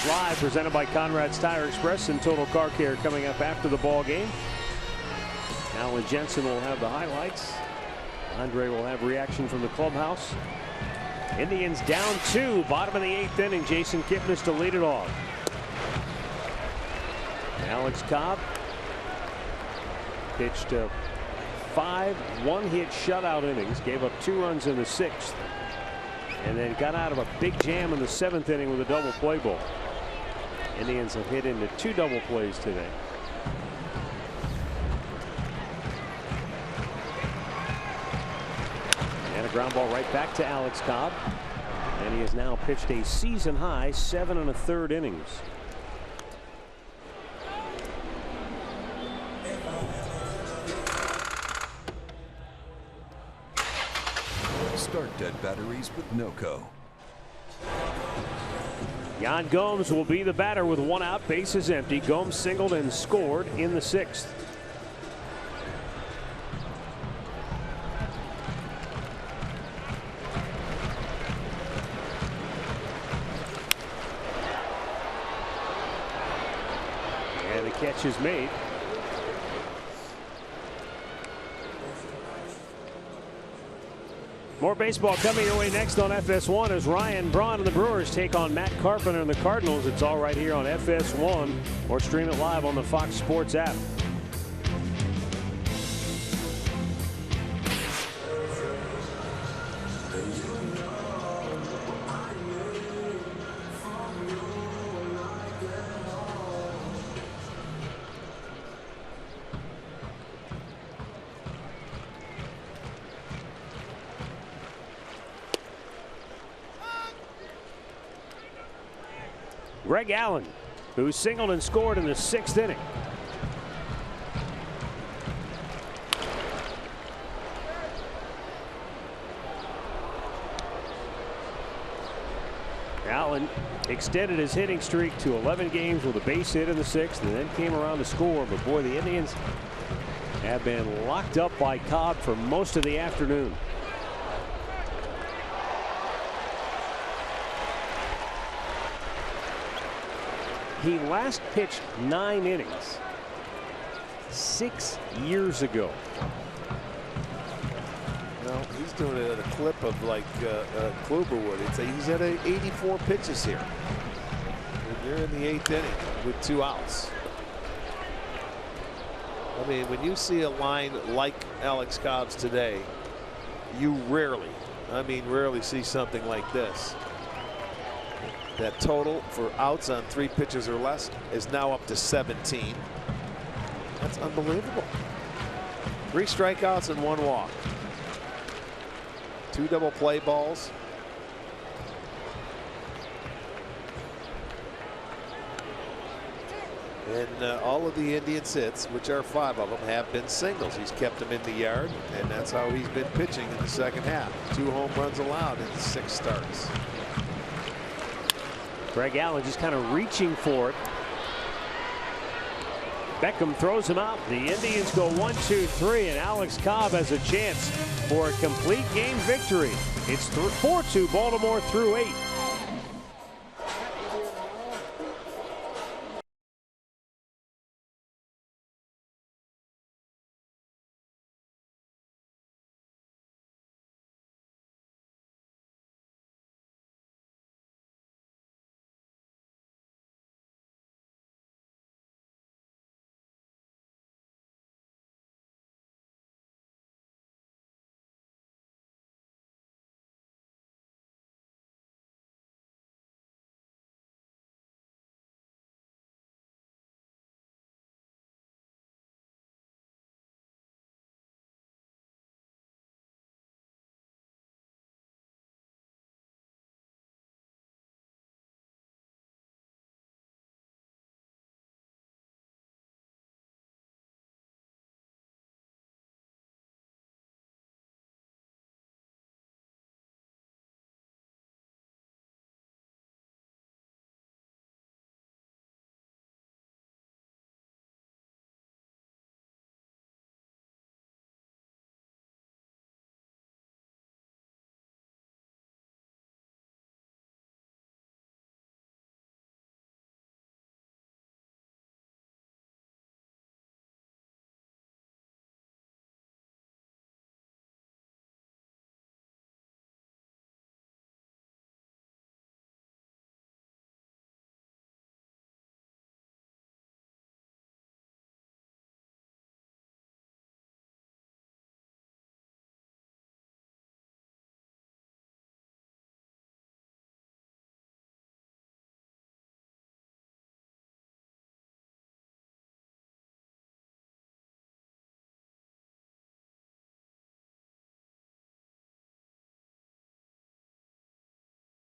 Live, presented by Conrad's Tire Express and Total Car Care, coming up after the ball game. Alan Jensen will have the highlights. Andre will have reaction from the clubhouse. Indians down 2, bottom of the 8th inning. Jason Kipnis to lead it off. Alex Cobb pitched 5 one-hit shutout innings, gave up 2 runs in the 6th, and then got out of a big jam in the 7th inning with a double play ball. Indians have hit into 2 double plays today. And a ground ball right back to Alex Cobb. And he has now pitched a season high 7 1/3 innings. Start dead batteries with NOCO. Yan Gomes will be the batter with 1 out, bases empty. Gomes singled and scored in the 6th. And the catch is made. More baseball coming your way next on FS1 as Ryan Braun and the Brewers take on Matt Carpenter and the Cardinals. It's all right here on FS1 or stream it live on the Fox Sports app. Greg Allen, who singled and scored in the 6th inning. Allen extended his hitting streak to 11 games with a base hit in the 6th and then came around to score. But boy, the Indians have been locked up by Cobb for most of the afternoon. He last pitched 9 innings 6 years ago. Well, he's doing it at a clip of like Kluber would. He's at 84 pitches here. And you're in the 8th inning with 2 outs. I mean, when you see a line like Alex Cobb's today, you rarely, I mean rarely see something like this. That total for outs on 3 pitches or less is now up to 17. That's unbelievable. 3 strikeouts and 1 walk. 2 double play balls. And all of the Indians' hits, which are 5 of them, have been singles. He's kept them in the yard, and that's how he's been pitching in the second half. 2 home runs allowed in 6 starts. Greg Allen just kind of reaching for it. Beckham throws him out. The Indians go 1-2-3, and Alex Cobb has a chance for a complete game victory. It's 4-2 Baltimore through 8.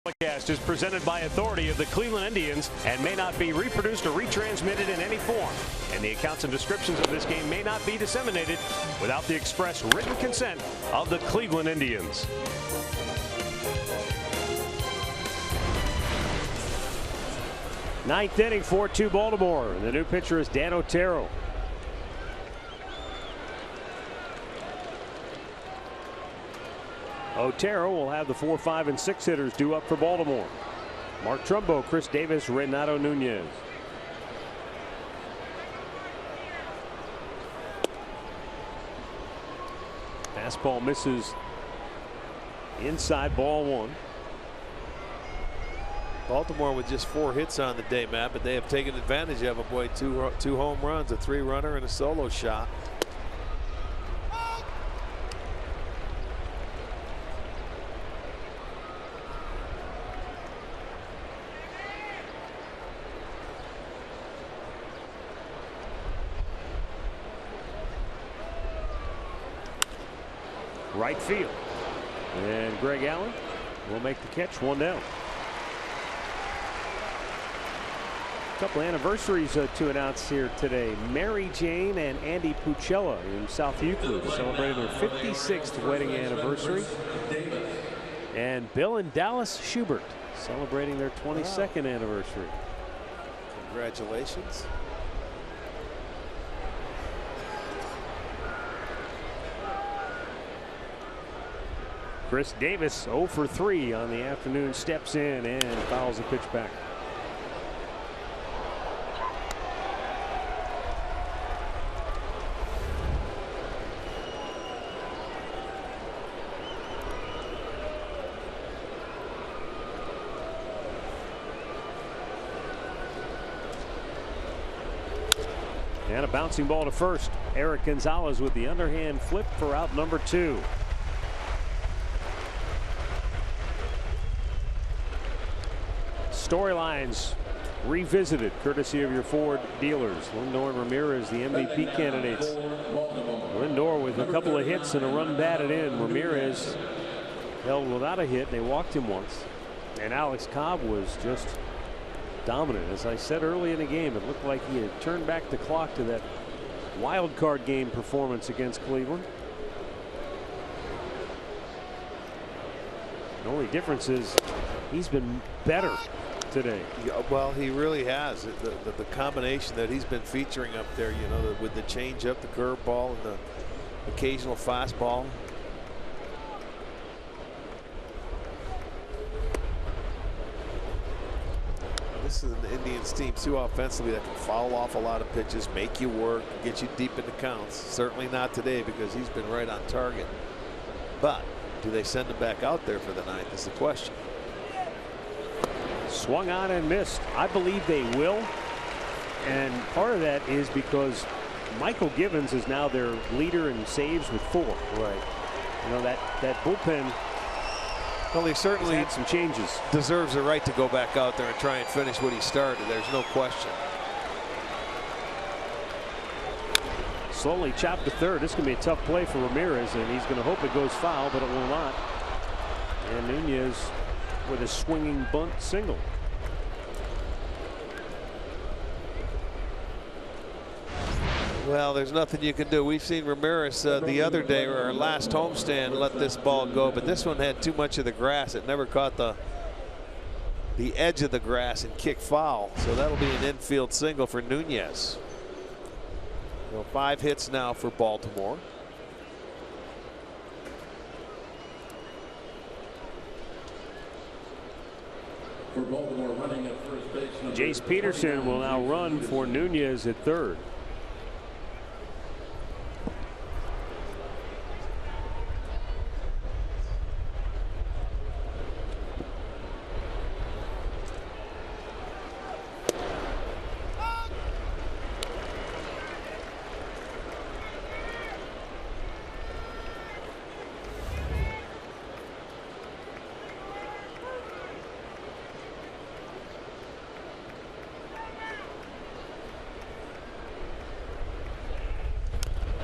Broadcast is presented by authority of the Cleveland Indians and may not be reproduced or retransmitted in any form. And the accounts and descriptions of this game may not be disseminated without the express written consent of the Cleveland Indians. Ninth inning, 4-2 Baltimore. And the new pitcher is Dan Otero. Otero will have the 4, 5, and 6 hitters due up for Baltimore. Mark Trumbo, Chris Davis, Renato Nunez. Fastball misses inside, ball 1. Baltimore with just 4 hits on the day, Matt, but they have taken advantage of it. Boy, two home runs, a 3-runner, and a solo shot. Right field. And Greg Allen will make the catch, 1 down. A couple anniversaries to announce here today. Mary Jane and Andy Pucella in South Euclid celebrating their 56th wedding anniversary. And Bill and Dallas Schubert celebrating their 22nd anniversary. Congratulations. Chris Davis 0 for 3 on the afternoon, steps in and fouls the pitch back. And a bouncing ball to first. Eric Gonzalez with the underhand flip for out number 2. Storylines revisited courtesy of your Ford dealers. Lindor and Ramirez, the MVP candidates. Lindor with a couple of hits and a run batted in. Ramirez held without a hit. They walked him once. And Alex Cobb was just dominant. As I said early in the game, it looked like he had turned back the clock to that wild card game performance against Cleveland. The only difference is he's been better today. Yeah, well, he really has. The combination that he's been featuring up there, you know, with the changeup, the curveball, and the occasional fastball. This is an Indians team too offensively that can foul off a lot of pitches, make you work, get you deep into counts. Certainly not today because he's been right on target. But do they send him back out there for the ninth is the question. Swung on and missed. I believe they will. And part of that is because Michael Givens is now their leader in saves with 4. Right. You know, that bullpen. Well, he certainly had some changes. Deserves the right to go back out there and try and finish what he started. There's no question. Slowly chopped to third. This is going to be a tough play for Ramirez, and he's going to hope it goes foul, but it will not. And Nunez with a swinging bunt single. Well, there's nothing you can do. We've seen Ramirez the other day, or our last homestand, let this ball go, but this one had too much of the grass. It never caught the edge of the grass and kicked foul. So that'll be an infield single for Nunez. So 5 hits now for Baltimore. For Baltimore, running at first base. Jace Peterson will now run for Nunez at third.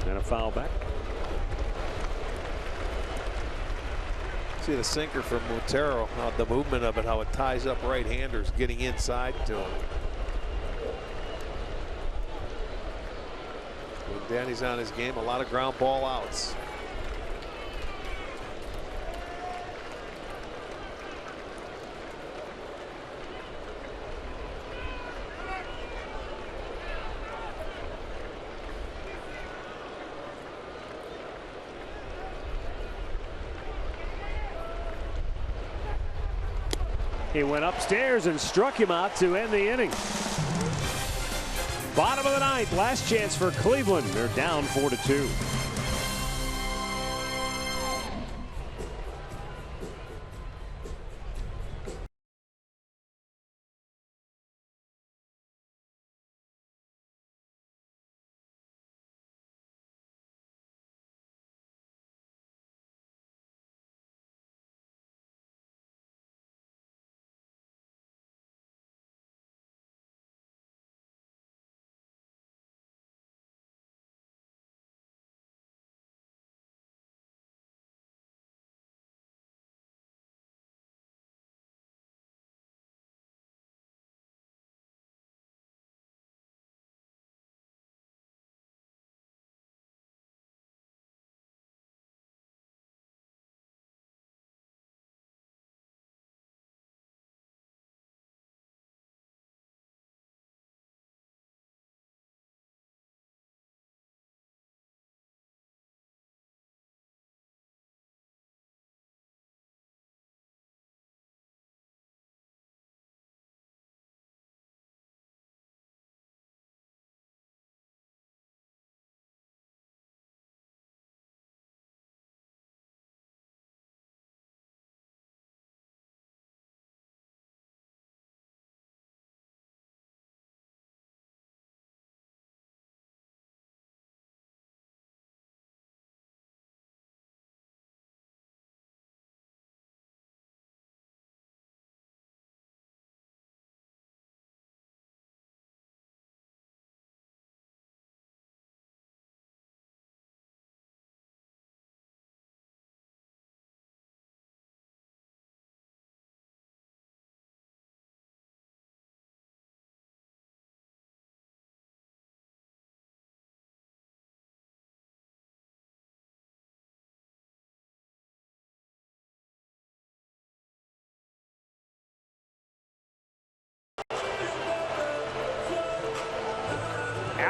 And a foul back. See the sinker from Montero, the movement of it, how it ties up right-handers getting inside to him. When Danny's on his game, a lot of ground ball outs. He went upstairs and struck him out to end the inning. Bottom of the ninth, last chance for Cleveland. They're down 4-2.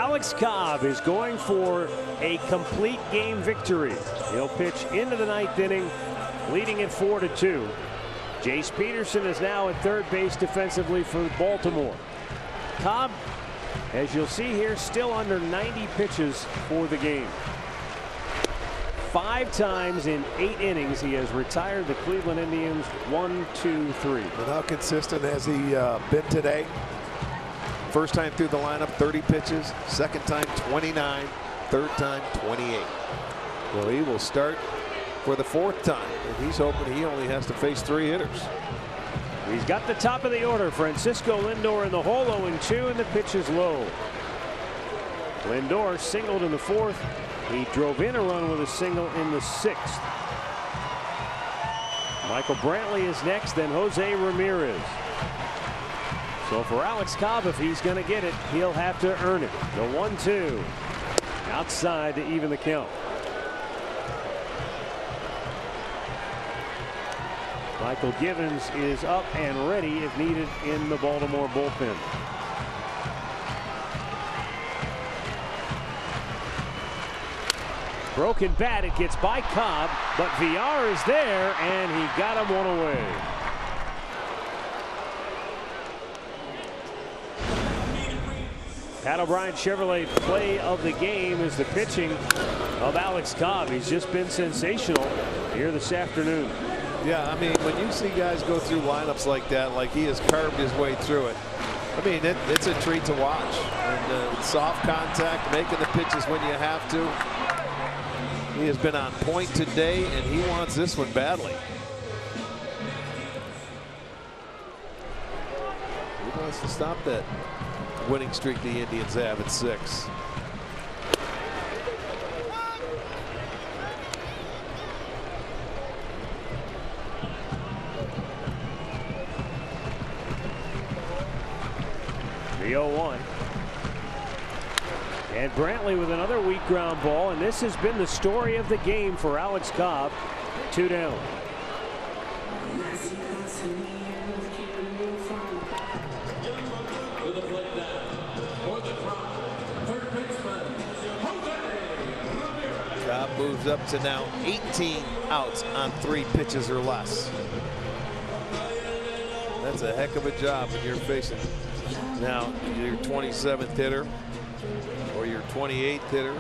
Alex Cobb is going for a complete game victory. He'll pitch into the 9th inning, leading it 4-2. Jace Peterson is now at third base defensively for Baltimore. Cobb, as you'll see here, still under 90 pitches for the game. 5 times in 8 innings he has retired the Cleveland Indians 1, 2, 3. And how consistent has he been today? First time through the lineup, 30 pitches. Second time, 29. Third time, 28. Well, he will start for the 4th time, and he's hoping he only has to face 3 hitters. He's got the top of the order. Francisco Lindor in the hole, 0-2, and the pitch is low. Lindor singled in the 4th. He drove in a run with a single in the 6th. Michael Brantley is next, then Jose Ramirez. So for Alex Cobb, if he's going to get it, he'll have to earn it. The 1-2 outside to even the count. Michael Givens is up and ready if needed in the Baltimore bullpen. Broken bat, it gets by Cobb, but VR is there, and he got him one away. Pat O'Brien Chevrolet play of the game is the pitching of Alex Cobb. He's just been sensational here this afternoon. Yeah, I mean, when you see guys go through lineups like that, like he has carved his way through it, I mean, it's a treat to watch. And soft contact, making the pitches when you have to. He has been on point today, and he wants this one badly. He wants to stop that winning streak the Indians have at 6. The 0-1. And Brantley with another weak ground ball, and this has been the story of the game for Alex Cobb. 2 down. Cobb moves up to now 18 outs on 3 pitches or less. That's a heck of a job when you're facing now your 27th hitter or your 28th hitter.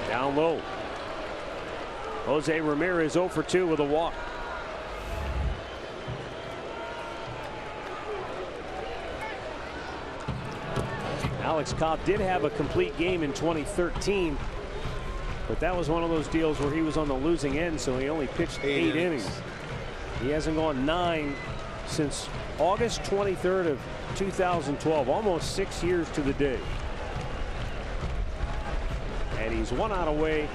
Down low. Jose Ramirez 0 for 2 with a walk. Alex Cobb did have a complete game in 2013, but that was one of those deals where he was on the losing end, so he only pitched 8 innings. He hasn't gone 9 since August 23rd of 2012, almost 6 years to the day. And he's 1 out away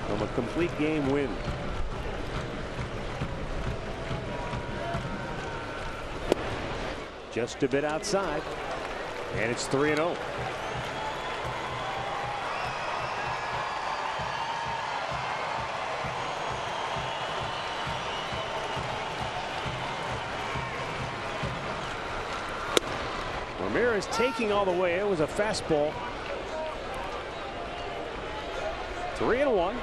from a complete game win. Just a bit outside, and it's 3-0. Ramirez taking all the way. It was a fastball. 3-1.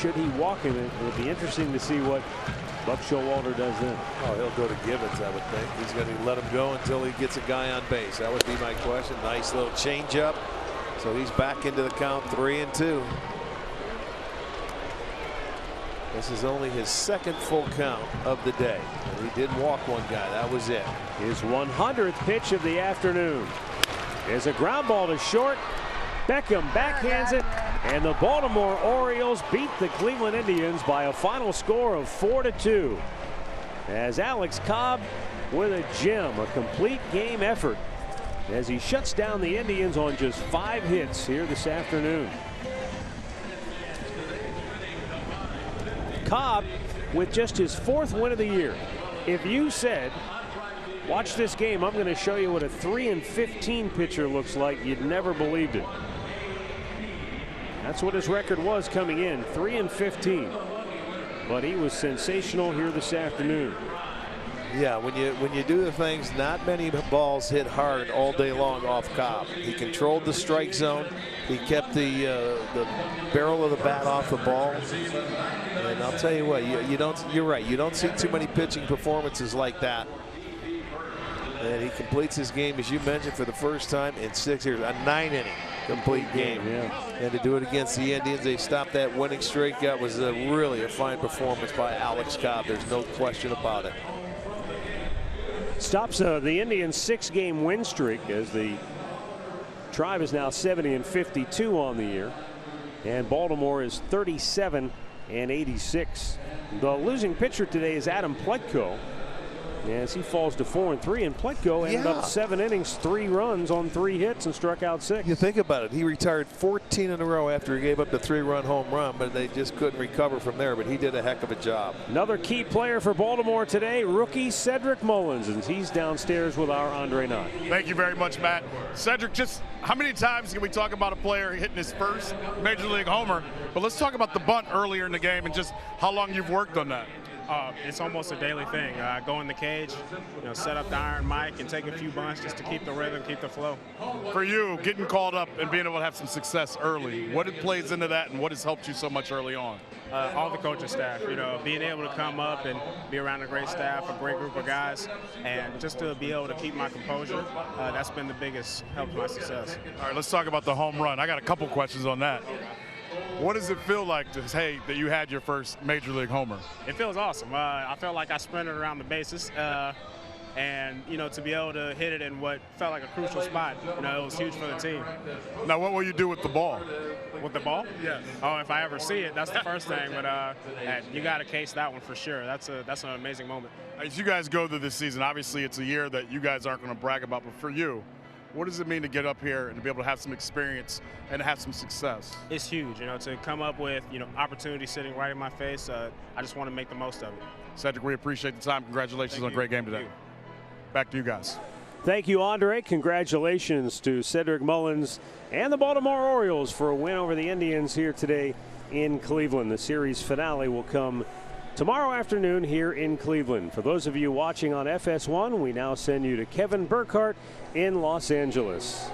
Should he walk him? It would be interesting to see what Buck Showalter does then. Oh, he'll go to Givens, I would think. He's going to let him go until he gets a guy on base. That would be my question. Nice little changeup. So he's back into the count, 3-2. This is only his 2nd full count of the day. And he did walk one guy. That was it. His 100th pitch of the afternoon. There's a ground ball to short. Beckham backhands it, and the Baltimore Orioles beat the Cleveland Indians by a final score of 4-2. As Alex Cobb with a gem, a complete game effort, as he shuts down the Indians on just 5 hits here this afternoon. Cobb with just his 4th win of the year. If you said Watch this game. I'm going to show you what a 3-15 pitcher looks like. You'd never believed it. That's what his record was coming in, 3-15. But he was sensational here this afternoon. Yeah, when you do the things, not many balls hit hard all day long off Cobb. He controlled the strike zone. He kept the barrel of the bat off the ball. And I'll tell you what, you're right. You don't see too many pitching performances like that. And he completes his game, as you mentioned, for the first time in 6 years, a 9-inning complete game. Yeah. And to do it against the Indians, they stopped that winning streak. That was really a fine performance by Alex Cobb. There's no question about it. Stops the Indians' 6-game win streak as the Tribe is now 70-52 on the year, and Baltimore is 37-86. The losing pitcher today is Adam Pletko, as he falls to 4-3, and Pletko ended up 7 innings, 3 runs on 3 hits, and struck out 6. You think about it, he retired 14 in a row after he gave up the 3-run home run, but they just couldn't recover from there. But he did a heck of a job. Another key player for Baltimore today, rookie Cedric Mullins, and he's downstairs with our Andre Knott. Thank you very much, Matt. Cedric, just how many times can we talk about a player hitting his first Major League homer? But let's talk about the bunt earlier in the game and just how long you've worked on that. It's almost a daily thing. Go in the cage, set up the iron mic and take a few bunts just to keep the rhythm, keep the flow. For you, getting called up and being able to have some success early, what plays into that and what has helped you so much early on? All the coaching staff, being able to come up and be around a great staff, a great group of guys, and just to be able to keep my composure, that's been the biggest help to my success. All right, let's talk about the home run. I got a couple questions on that. What does it feel like to say that you had your first Major League homer? It feels awesome. I felt like I sprinted around the bases, and to be able to hit it in what felt like a crucial spot, it was huge for the team. Now, what will you do with the ball? With the ball? Yes. Oh, if I ever see it, that's the first thing. But you got to case that one for sure. That's an amazing moment. As you guys go through this season, obviously it's a year that you guys aren't going to brag about, but for you, what does it mean to get up here and to be able to have some experience and have some success? It's huge, to come up with, opportunity sitting right in my face. I just want to make the most of it. Cedric, we appreciate the time. Congratulations on a great game today. Back to you guys. Thank you, Andre. Congratulations to Cedric Mullins and the Baltimore Orioles for a win over the Indians here today in Cleveland. The series finale will come tomorrow afternoon here in Cleveland. For those of you watching on FS1, we now send you to Kevin Burkhardt in Los Angeles.